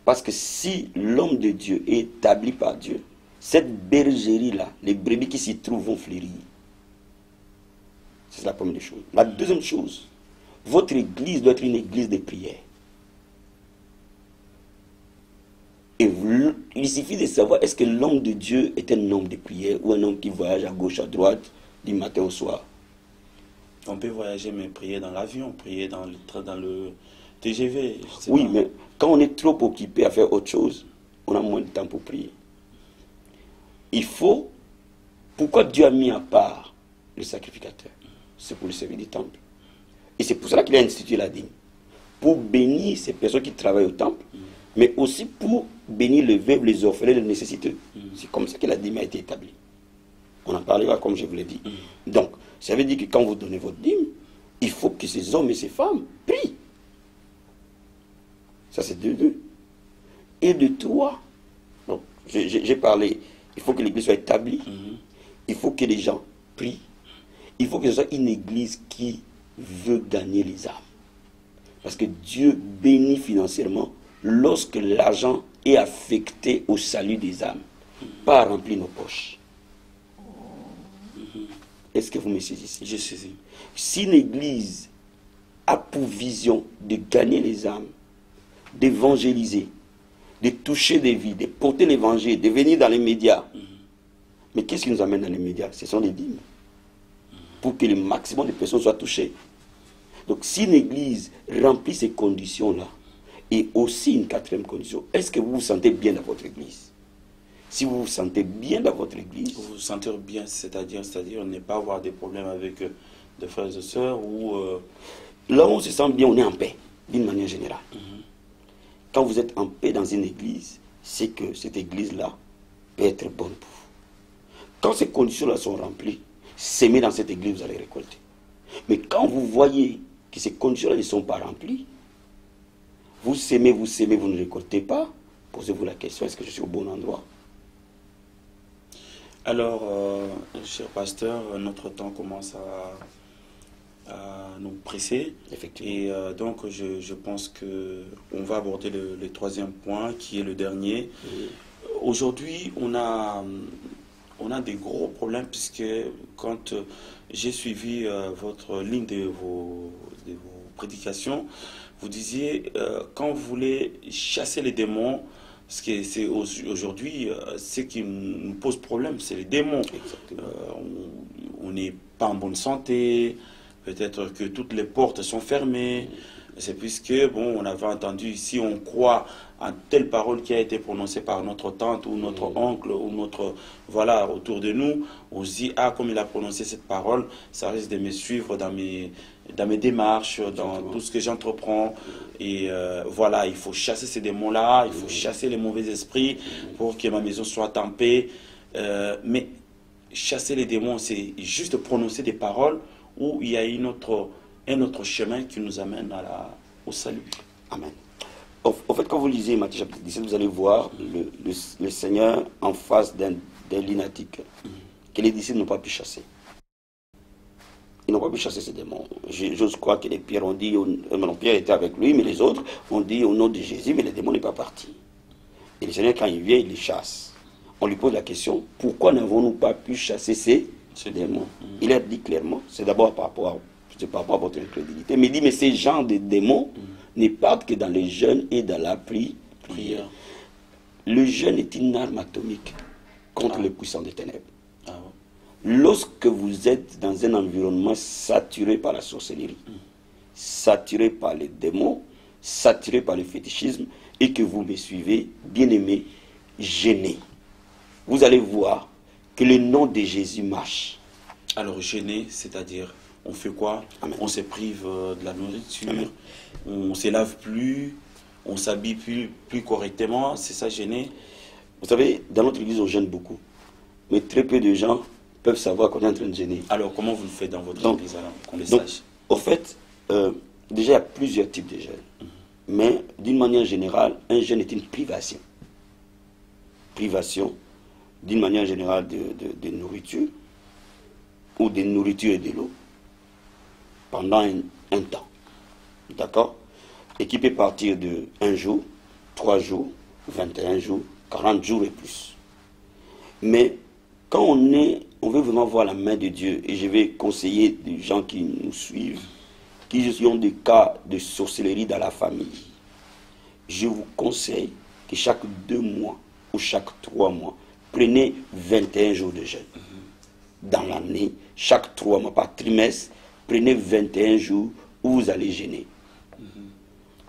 Parce que si l'homme de Dieu est établi par Dieu, cette bergerie-là, les brebis qui s'y trouvent vont fleurir. C'est la première chose. La deuxième chose, votre église doit être une église de prière. Et il suffit de savoir, est-ce que l'homme de Dieu est un homme de prière ou un homme qui voyage à gauche, à droite, du matin au soir? On peut voyager, mais prier dans l'avion, prier dans le TGV. Oui, mais quand on est trop occupé à faire autre chose, on a moins de temps pour prier. Il faut... Pourquoi Dieu a mis à part le sacrificateur? C'est pour le service du temple. Et c'est pour cela qu'il a institué la dîme. Pour bénir ces personnes qui travaillent au temple, mais aussi pour bénir les veuves, les orphelins, les nécessiteux. C'est comme ça que la dîme a été établie. On en parlera comme je vous l'ai dit. Donc, ça veut dire que quand vous donnez votre dîme, il faut que ces hommes et ces femmes prient. Ça, c'est de deux. Et de trois, donc, j'ai parlé, il faut que l'église soit établie, il faut que les gens prient, il faut que ce soit une église qui veut gagner les âmes. Parce que Dieu bénit financièrement lorsque l'argent est affecté au salut des âmes, pas à remplir nos poches. Est-ce que vous me saisissez? Je saisis. Si l'église a pour vision de gagner les âmes, d'évangéliser, de toucher des vies, de porter l'évangile, de venir dans les médias. Mais qu'est-ce qui nous amène dans les médias? Ce sont les dîmes. Pour que le maximum de personnes soient touchées. Donc si une église remplit ces conditions-là, et aussi une quatrième condition, est-ce que vous vous sentez bien dans votre église? Si vous vous sentez bien dans votre église... Vous vous sentez bien, c'est-à-dire ne pas avoir des problèmes avec des frères et sœurs ou... Là où on se sent bien, on est en paix, d'une manière générale. Quand vous êtes en paix dans une église, c'est que cette église-là peut être bonne pour vous. Quand ces conditions-là sont remplies, s'aimer dans cette église, vous allez récolter. Mais quand vous voyez que ces conditions-là ne sont pas remplies, vous s'aimez, vous ne récoltez pas, posez-vous la question, est-ce que je suis au bon endroit? Alors, cher pasteur, notre temps commence à nous presser. Effectivement. Et donc, je pense qu'on va aborder le troisième point, qui est le dernier. Aujourd'hui, on a des gros problèmes, puisque quand j'ai suivi votre ligne de vos prédications, vous disiez, quand vous voulez chasser les démons, parce que c'est aujourd'hui, ce qui nous pose problème, c'est les démons. On n'est pas en bonne santé, peut-être que toutes les portes sont fermées. C'est puisque, bon, on avait entendu, si on croit en telle parole qui a été prononcée par notre tante ou notre oncle ou notre, voilà, autour de nous, on se dit, ah, comme il a prononcé cette parole, ça risque de me suivre dans mes démarches, dans tout ce que j'entreprends. Et voilà, il faut chasser ces démons-là, il faut chasser les mauvais esprits pour que ma maison soit en paix. Mais chasser les démons, c'est juste prononcer des paroles où il y a un autre chemin qui nous amène au salut. Amen. Au fait, quand vous lisez Matthieu chapitre 17, vous allez voir le Seigneur en face d'un lunatique que les disciples n'ont pas pu chasser. Ils n'ont pas pu chasser ces démons. J'ose croire que les Pierre ont dit, Pierre était avec lui, mais les autres ont dit au nom de Jésus, mais le démon n'est pas parti. Et le Seigneur, quand il vient, il les chasse. On lui pose la question, pourquoi n'avons-nous pas pu chasser ces démons? Il a dit clairement, c'est d'abord par rapport C'est par rapport à votre incrédulité. Mais il dit, mais ces genres de démons ne partent que dans les jeûnes et dans la prière. Le jeûne est une arme atomique contre les puissants des ténèbres. Lorsque vous êtes dans un environnement saturé par la sorcellerie, saturé par les démons, saturé par le fétichisme, et que vous me suivez, bien-aimés, jeûnez. Vous allez voir que le nom de Jésus marche. Alors jeûner, c'est-à-dire, on fait quoi? Amen. On se prive de la nourriture, amen. On ne se lave plus, on s'habille plus correctement, c'est ça jeûner? Vous savez, dans notre église, on jeûne beaucoup. Mais très peu de gens peuvent savoir qu'on est en train de jeûner. Alors, comment vous le faites dans votre église, alors, qu'on le sache? Au fait, déjà, il y a plusieurs types de jeûnes. Mais, d'une manière générale, un jeûne est une privation. Privation, d'une manière générale, de nourriture, ou de nourriture et de l'eau, pendant un temps. D'accord? Et qui peut partir de 1 jour, 3 jours, 21 jours, 40 jours et plus. Mais, quand on veut vraiment voir la main de Dieu, et je vais conseiller des gens qui nous suivent, qui ont des cas de sorcellerie dans la famille, je vous conseille que chaque 2 mois ou chaque 3 mois, prenez 21 jours de jeûne. Dans l'année, chaque 3 mois par trimestre, prenez 21 jours où vous allez jeûner.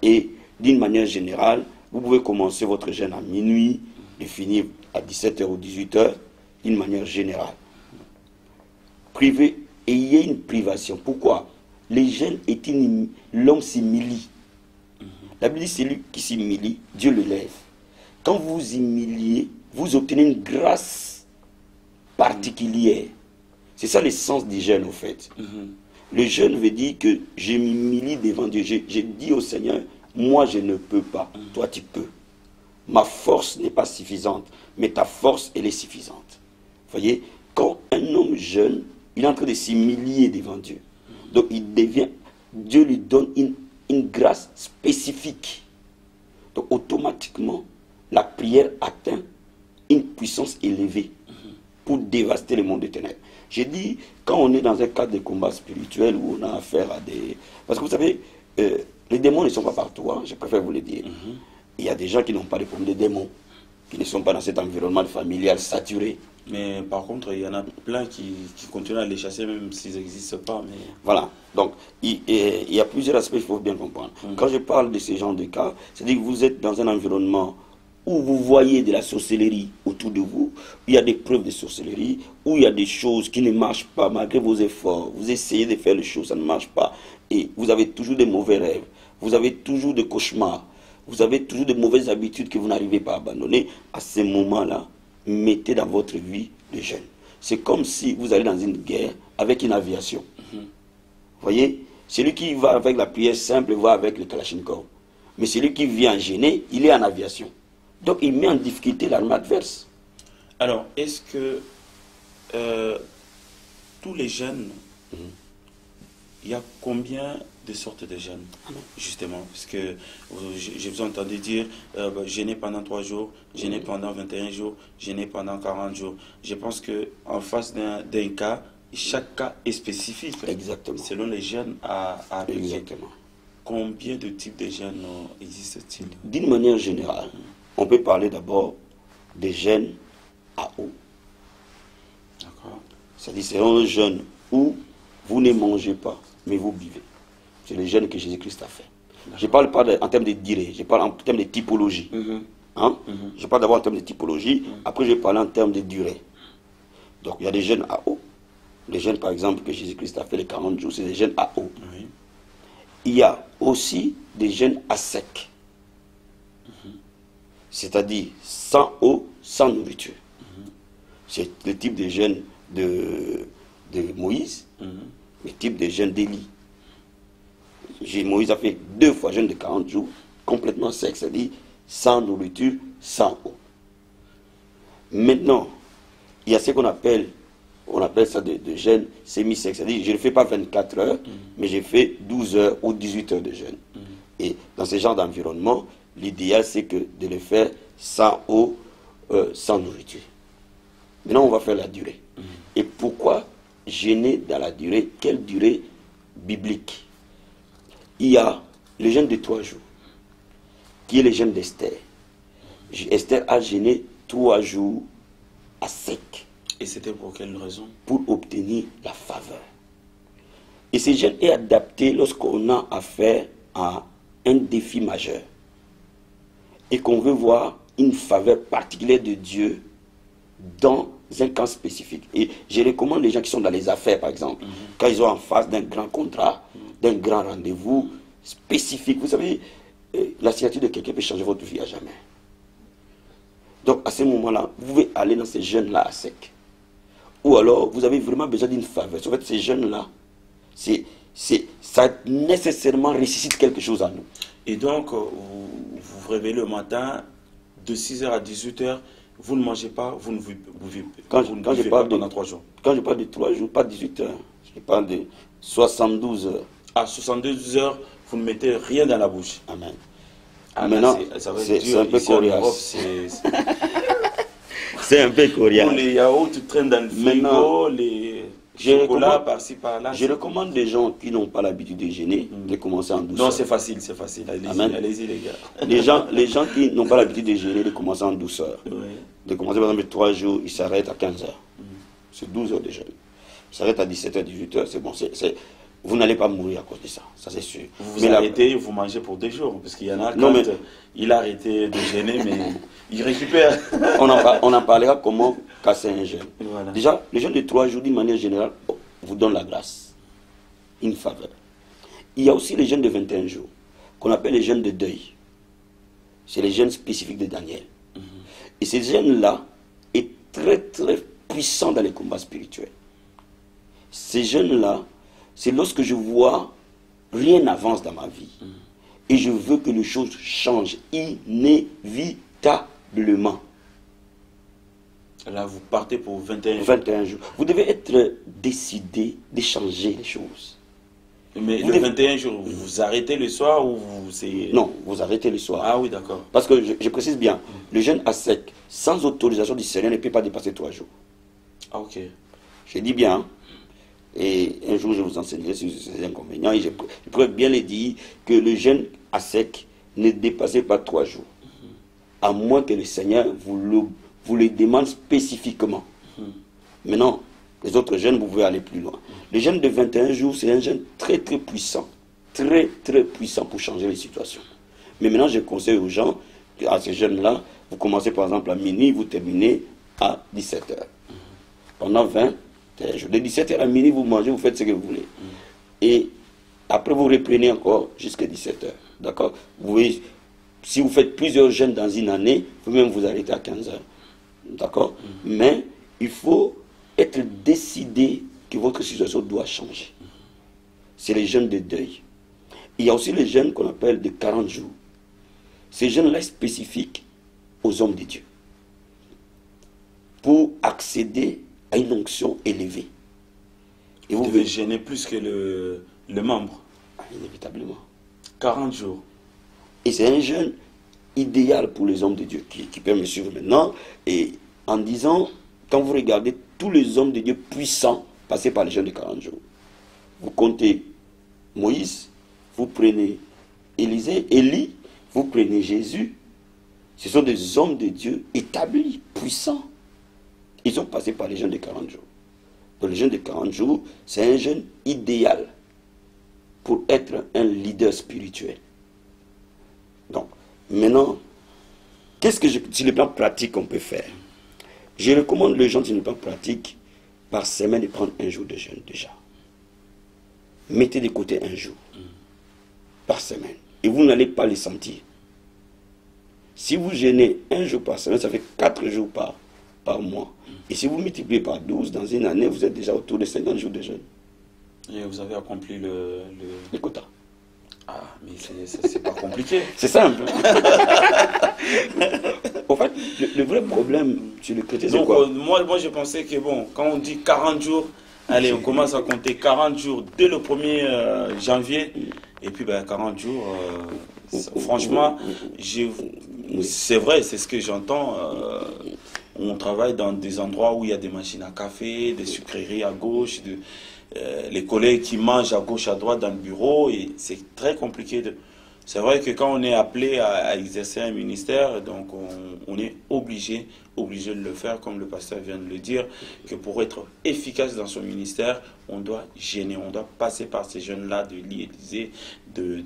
Et d'une manière générale, vous pouvez commencer votre jeûne à minuit et finir à 17h ou 18h, d'une manière générale. Privé, ayez une privation. Pourquoi? Les jeûnes est l'homme s'humilie. La Bible dit, c'est lui qui s'humilie, Dieu le lève. Quand vous vous humiliez, vous obtenez une grâce particulière. C'est ça l'essence du jeûne, au fait. Le jeûne veut dire que je m'humilie devant Dieu. Je dis au Seigneur, moi je ne peux pas, toi tu peux. Ma force n'est pas suffisante, mais ta force, elle est suffisante. Vous voyez, quand un homme jeûne, il est en train de s'humilier devant Dieu. Donc il devient, Dieu lui donne une grâce spécifique. Donc automatiquement, la prière atteint une puissance élevée pour dévaster le monde des ténèbres. J'ai dit, quand on est dans un cadre de combat spirituel où on a affaire à des... Parce que vous savez, les démons ne sont pas partout, hein, je préfère vous le dire. Il y a des gens qui n'ont pas de problème de démons, qui ne sont pas dans cet environnement familial saturé. Mais par contre, il y en a plein qui continuent à les chasser même s'ils n'existent pas. Mais... Voilà. Donc, il y a plusieurs aspects qu'il faut bien comprendre. Quand je parle de ce genre de cas, c'est-à-dire que vous êtes dans un environnement où vous voyez de la sorcellerie autour de vous, il y a des preuves de sorcellerie, où il y a des choses qui ne marchent pas malgré vos efforts. Vous essayez de faire les choses, ça ne marche pas. Et vous avez toujours des mauvais rêves, vous avez toujours des cauchemars, vous avez toujours de mauvaises habitudes que vous n'arrivez pas à abandonner. À ces moments-là, mettez dans votre vie le jeûne. C'est comme si vous allez dans une guerre avec une aviation. Vous voyez, celui qui va avec la prière simple va avec le Kalachnikov. Mais celui qui vient gêner, il est en aviation. Donc il met en difficulté l'armée adverse. Alors, est-ce que tous les jeûnes, il y a combien de sortes de jeûnes, justement? Parce que je vous ai entendu dire jeûner pendant 3 jours, jeûner pendant 21 jours, jeûner pendant 40 jours. Je pense qu'en face d'un cas, chaque cas est spécifique. Exactement. Selon les jeûnes à appliquer. Exactement. Combien de types de jeûnes existent-ils? D'une manière générale, on peut parler d'abord des jeûnes à eau. D'accord. C'est-à-dire c'est un jeûne où vous ne mangez pas, mais vous buvez. C'est le jeûne que Jésus-Christ a fait. Je ne parle pas en termes de durée, je parle en termes de typologie. Je parle d'abord en termes de typologie, après je vais parler en termes de durée. Donc il y a des jeûnes à eau. Les jeûnes par exemple que Jésus-Christ a fait, les 40 jours, c'est des jeûnes à eau. Oui. Il y a aussi des jeûnes à sec. C'est-à-dire sans eau, sans nourriture. C'est le type de jeûne de Moïse, le type de jeûne d'Élie. Moïse a fait 2 fois jeûne de 40 jours, complètement sec, c'est-à-dire sans nourriture, sans eau. Maintenant, il y a ce qu'on appelle, ça de jeûne semi-sec, c'est-à-dire je ne le fais pas 24 heures, mais je fais 12 heures ou 18 heures de jeûne. Et dans ce genre d'environnement, l'idéal c'est que de le faire sans eau, sans nourriture. Maintenant, on va faire la durée. Et pourquoi jeûner dans la durée? Quelle durée biblique, il y a le jeûne de 3 jours, qui est le jeûne d'Esther. Esther a jeûné 3 jours à sec. Et c'était pour quelle raison? Pour obtenir la faveur. Et ce jeûne est adapté lorsqu'on a affaire à un défi majeur et qu'on veut voir une faveur particulière de Dieu dans un camp spécifique. Et je recommande les gens qui sont dans les affaires, par exemple, quand ils sont en face d'un grand contrat, d'un grand rendez-vous spécifique. Vous savez, la signature de quelqu'un peut changer votre vie à jamais. Donc, à ce moment-là, vous pouvez aller dans ces jeûnes-là à sec. Ou alors, vous avez vraiment besoin d'une faveur. En fait, ces jeûnes-là, ça nécessairement ressuscite quelque chose à nous. Et donc, vous vous réveillez le matin, de 6h à 18h, vous ne mangez pas, vous ne vivez pas pendant 3 jours. Quand je parle de 3 jours, pas 18 heures, je parle de 72 heures. À 72 heures, vous ne mettez rien dans la bouche. Amen. Ah, maintenant, c'est un peu coriace. C'est un peu coriace. Les yaourts traînent dans le frigo, les chocolats par-ci par-là. Je recommande des gens qui n'ont pas l'habitude de jeûner de commencer en douceur. Non, c'est facile, c'est facile. Allez-y, les gars. Les gens qui n'ont pas l'habitude de jeûner de commencer en douceur. Oui. De commencer par exemple 3 jours, ils s'arrêtent à 15 heures. C'est 12 heures de jeûne. Ils s'arrêtent à 17h, 18h, c'est bon. Vous n'allez pas mourir à cause de ça, ça c'est sûr. Vous arrêtez, vous mangez pour 2 jours, parce qu'il y en a il a arrêté de jeûner, mais il récupère. On en parlera comment casser un jeûne. Voilà. Déjà, le jeûne de 3 jours, d'une manière générale, vous donne la grâce, une faveur. Il y a aussi le jeûne de 21 jours, qu'on appelle le jeûne de deuil. C'est le jeûne spécifique de Daniel. Et ce jeûne-là est très très puissant dans les combats spirituels. Ce jeûne-là, c'est lorsque je vois rien n'avance dans ma vie et je veux que les choses changent inévitablement. Là, vous partez pour 21 jours. 21 jours. Vous devez être décidé de changer les choses. Mais le 21 jours, vous arrêtez le soir ou Non, vous arrêtez le soir. Ah oui, d'accord. Parce que je précise bien, le jeûne à sec, sans autorisation du Seigneur, ne peut pas dépasser 3 jours. Ah ok. Je dis bien. Et un jour, je vous enseignerai sur ces inconvénients. Et je pourrais bien le dire que le jeûne à sec ne dépassait pas 3 jours. À moins que le Seigneur vous le demande spécifiquement. Maintenant, les autres jeûnes, vous pouvez aller plus loin. Le jeûne de 21 jours, c'est un jeûne très très puissant. Très très puissant pour changer les situations. Mais maintenant, je conseille aux gens, à ces jeûnes-là, vous commencez par exemple à minuit, vous terminez à 17h. Pendant 20 de 17h à minuit, vous mangez, vous faites ce que vous voulez. Et après, vous reprenez encore jusqu'à 17h. D'accord? Vous voyez, si vous faites plusieurs jeûnes dans une année, vous pouvez même vous arrêter à 15h. D'accord? Mais il faut être décidé que votre situation doit changer. C'est les jeûnes de deuil. Il y a aussi les jeûnes qu'on appelle de 40 jours. Ces jeûnes-là spécifiques aux hommes de Dieu. Pour accéder à une onction élevée. Et vous devez jeûner plus que le membre. Inévitablement. 40 jours. Et c'est un jeûne idéal pour les hommes de Dieu qui peut me suivre maintenant. Et en disant, quand vous regardez tous les hommes de Dieu puissants passer par les jeûnes de 40 jours, vous comptez Moïse, vous prenez Élie, vous prenez Jésus. Ce sont des hommes de Dieu établis, puissants. Ils ont passé par les jeûnes de 40 jours. Donc le jeûne de 40 jours, c'est un jeûne idéal pour être un leader spirituel. Donc, maintenant, qu'est-ce que sur le plan pratique on peut faire? Je recommande les gens sur le plan pratique, par semaine, de prendre un jour de jeûne déjà. Mettez de côté un jour par semaine. Et vous n'allez pas les sentir. Si vous jeûnez un jour par semaine, ça fait 4 jours par mois. Et si vous multipliez par 12, dans une année, vous êtes déjà autour de 50 jours de jeûne. Et vous avez accompli le quota. Ah, mais c'est pas compliqué. C'est simple. En fait, le vrai problème sur le chrétien, c'est quoi? Moi, je pensais que, bon, quand on dit 40 jours, allez, on commence à compter 40 jours dès le 1er janvier. Et puis, 40 jours, franchement, c'est vrai, c'est ce que j'entends. on travaille dans des endroits où il y a des machines à café, des sucreries à gauche, les collègues qui mangent à gauche, à droite dans le bureau, et c'est très compliqué. C'est vrai que quand on est appelé à exercer un ministère, donc on est obligé de le faire, comme le pasteur vient de le dire, que pour être efficace dans son ministère, on doit gêner, on doit passer par ces jeunes-là de l'Élysée, de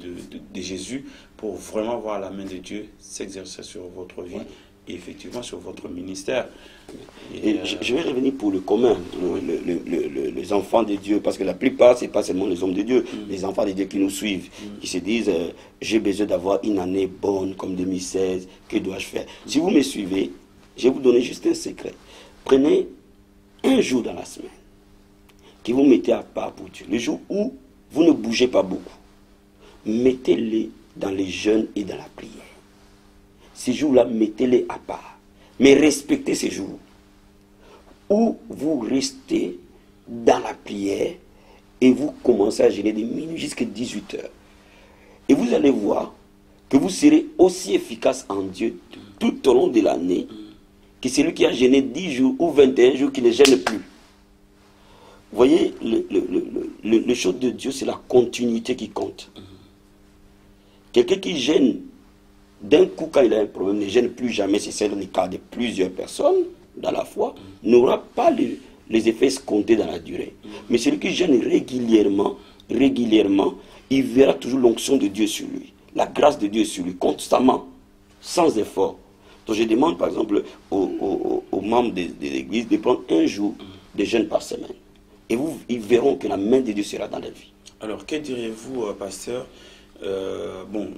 Jésus, pour vraiment voir la main de Dieu s'exercer sur votre vie. Et effectivement sur votre ministère. Et je vais revenir pour le commun, les enfants de Dieu, parce que la plupart, ce n'est pas seulement les hommes de Dieu, les enfants de Dieu qui nous suivent, qui se disent, j'ai besoin d'avoir une année bonne comme 2016, que dois-je faire? Si vous me suivez, je vais vous donner juste un secret. Prenez un jour dans la semaine, que vous mettez à part pour Dieu, le jour où vous ne bougez pas beaucoup, mettez-les dans les jeûnes et dans la prière. Ces jours-là, mettez-les à part. Mais respectez ces jours où vous restez dans la prière et vous commencez à jeûner de minuit jusqu'à 18 heures. Et vous allez voir que vous serez aussi efficace en Dieu tout au long de l'année que celui qui a jeûné 10 jours ou 21 jours qui ne gêne plus. Vous voyez, le chose de Dieu, c'est la continuité qui compte. Quelqu'un qui gêne d'un coup, quand il a un problème, ne gêne plus jamais, si c'est le cas de plusieurs personnes dans la foi, n'aura pas les effets escomptés dans la durée. Mais celui qui gêne régulièrement, il verra toujours l'onction de Dieu sur lui, la grâce de Dieu sur lui, constamment, sans effort. Donc je demande par exemple aux membres de l'église de prendre un jour de jeûne par semaine. Et ils verront que la main de Dieu sera dans leur vie. Alors que diriez-vous, pasteur? Bon,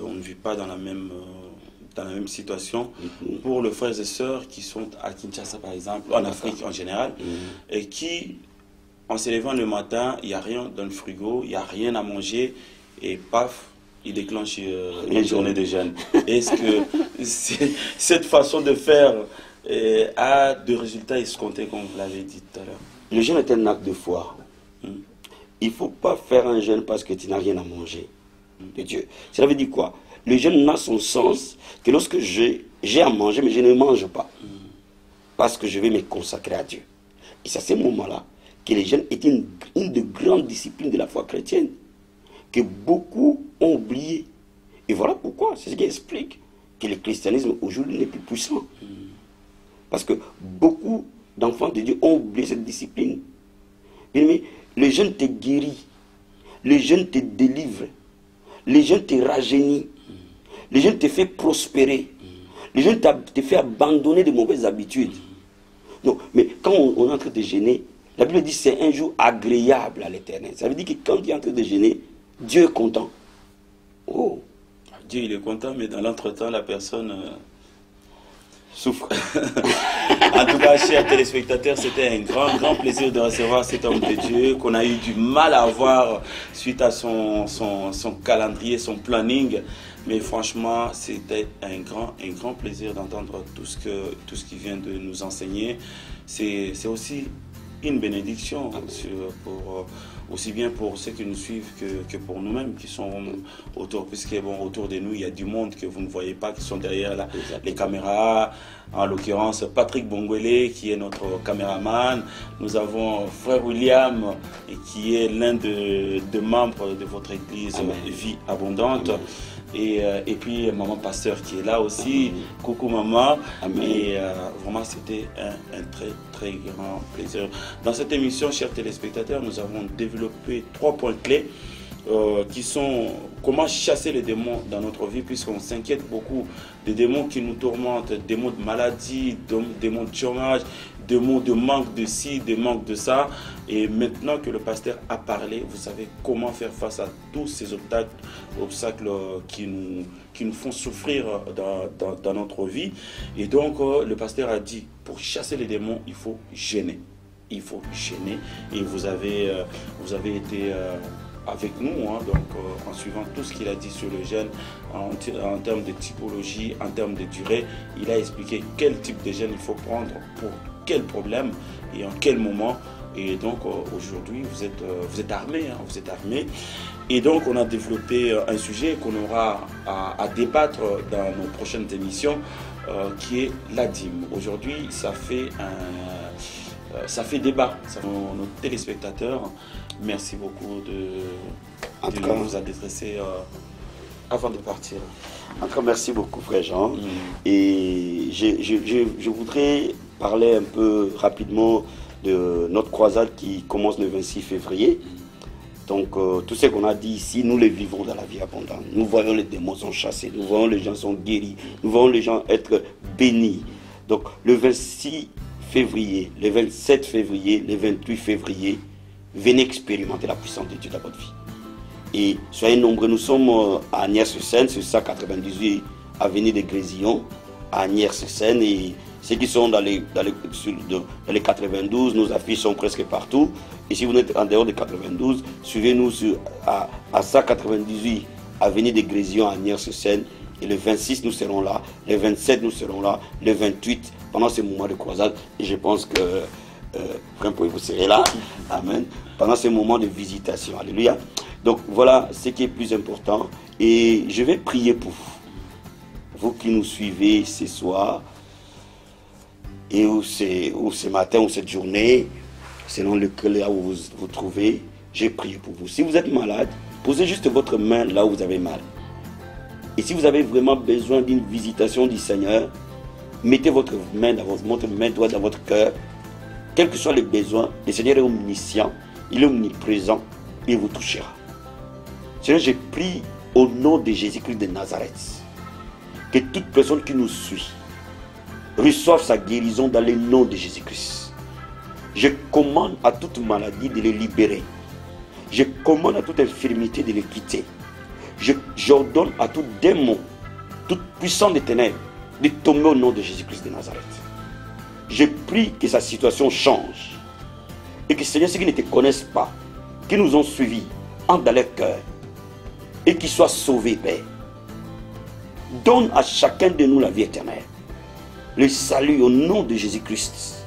on ne vit pas dans la même situation. Pour les frères et sœurs qui sont à Kinshasa, par exemple, en Afrique en général, et qui, en se levant le matin, il n'y a rien dans le frigo, il n'y a rien à manger, et paf, ils déclenchent une journée de jeûne. Est-ce que cette façon de faire a de résultats escomptés, comme vous l'avez dit tout à l'heure? Le jeûne est un acte de foi. Il ne faut pas faire un jeûne parce que tu n'as rien à manger de Dieu. Cela veut dire quoi? Le jeûne n'a son sens que lorsque j'ai à manger, mais je ne mange pas. Parce que je vais me consacrer à Dieu. Et c'est à ce moment-là que le jeûne est une des grandes disciplines de la foi chrétienne, que beaucoup ont oublié. Et voilà pourquoi. C'est ce qui explique que le christianisme aujourd'hui n'est plus puissant. Parce que beaucoup d'enfants de Dieu ont oublié cette discipline. Mais le jeûne te guérit. Le jeûne te délivre. Le jeûne te rajeunit. Le jeûne te fait prospérer. Le jeûne te fait abandonner de mauvaises habitudes. Non, mais quand on est en train de jeûner, la Bible dit que c'est un jour agréable à l'Éternel. Ça veut dire que quand tu es en train de jeûner, Dieu est content. Oh. Dieu il est content, mais dans l'entretemps, la personne souffre. En tout cas, chers téléspectateurs, c'était un grand plaisir de recevoir cet homme de Dieu qu'on a eu du mal à voir suite à son calendrier, son planning. Mais franchement, c'était un grand plaisir d'entendre tout ce qu'il vient de nous enseigner. C'est aussi une bénédiction aussi bien pour ceux qui nous suivent que pour nous-mêmes qui sont autour, puisque bon, autour de nous, il y a du monde que vous ne voyez pas, qui sont derrière les caméras. En l'occurrence, Patrick Bongwele, qui est notre caméraman. Nous avons frère William, qui est l'un des membres de votre église Vie Abondante. Amen. Et puis maman pasteur qui est là aussi. Amen. Coucou maman. Amen. Et vraiment c'était un très grand plaisir. Dans cette émission, chers téléspectateurs, nous avons développé 3 points clés qui sont comment chasser les démons dans notre vie, puisqu'on s'inquiète beaucoup des démons qui nous tourmentent, des démons de maladie, des démons de chômage, des démons de manque de ci, des manques de ça. Et maintenant que le pasteur a parlé, vous savez comment faire face à tous ces obstacles qui nous font souffrir dans notre vie. Et donc le pasteur a dit, pour chasser les démons, il faut gêner. Il faut gêner. Et vous avez été avec nous, donc en suivant tout ce qu'il a dit sur le jeûne, en termes de typologie, en termes de durée, il a expliqué quel type de jeûne il faut prendre pour quel problème et en quel moment. Et donc aujourd'hui vous êtes armés, vous êtes armés. Et donc on a développé un sujet qu'on aura à débattre dans nos prochaines émissions. qui est la dîme. Aujourd'hui, ça fait débat. Nos téléspectateurs, merci beaucoup de nous adresser avant de partir. Encore merci beaucoup, frère Jean. Et je voudrais parler un peu rapidement de notre croisade qui commence le 26 février. Donc, tout ce qu'on a dit ici, nous les vivons dans la vie abondante. Nous voyons les démons sont chassés, nous voyons les gens sont guéris, nous voyons les gens être bénis. Donc, le 26 février, le 27 février, le 28 février, venez expérimenter la puissance de Dieu dans votre vie. Et soyez nombreux, nous sommes à Agnières-sur-Seine, sur 198 avenue des Grésillons, à Agnières-sur-Seine. Et ceux qui sont dans les 92, nos affiches sont presque partout. Et si vous êtes en dehors de 92, suivez-nous à 198 avenue des Grésillons, à Agnières-sur-Seine. Et le 26, nous serons là. Le 27, nous serons là. Le 28, pendant ce moment de croisade. Et je pense que vous serez là. Amen. Pendant ce moment de visitation. Alléluia. Donc voilà ce qui est plus important. Et je vais prier pour vous. Vous qui nous suivez ce soir. Et ou ce matin ou cette journée. Selon lequel là où vous vous trouvez. J'ai prié pour vous. Si vous êtes malade, posez juste votre main là où vous avez mal. Et si vous avez vraiment besoin d'une visitation du Seigneur, mettez votre main droite dans votre cœur. Quels que soient les besoins, le Seigneur est omniscient, il est omniprésent, il vous touchera. Seigneur, je prie au nom de Jésus-Christ de Nazareth, que toute personne qui nous suit reçoive sa guérison dans le nom de Jésus-Christ. Je commande à toute maladie de les libérer. Je commande à toute infirmité de les quitter. J'ordonne à tout démon, toute puissance des ténèbres, de tomber au nom de Jésus-Christ de Nazareth. Je prie que sa situation change. Et que Seigneur, ceux qui ne te connaissent pas, qui nous ont suivis, entrent dans leur cœur. Et qu'ils soient sauvés, Père. Donne à chacun de nous la vie éternelle. Le salut au nom de Jésus-Christ.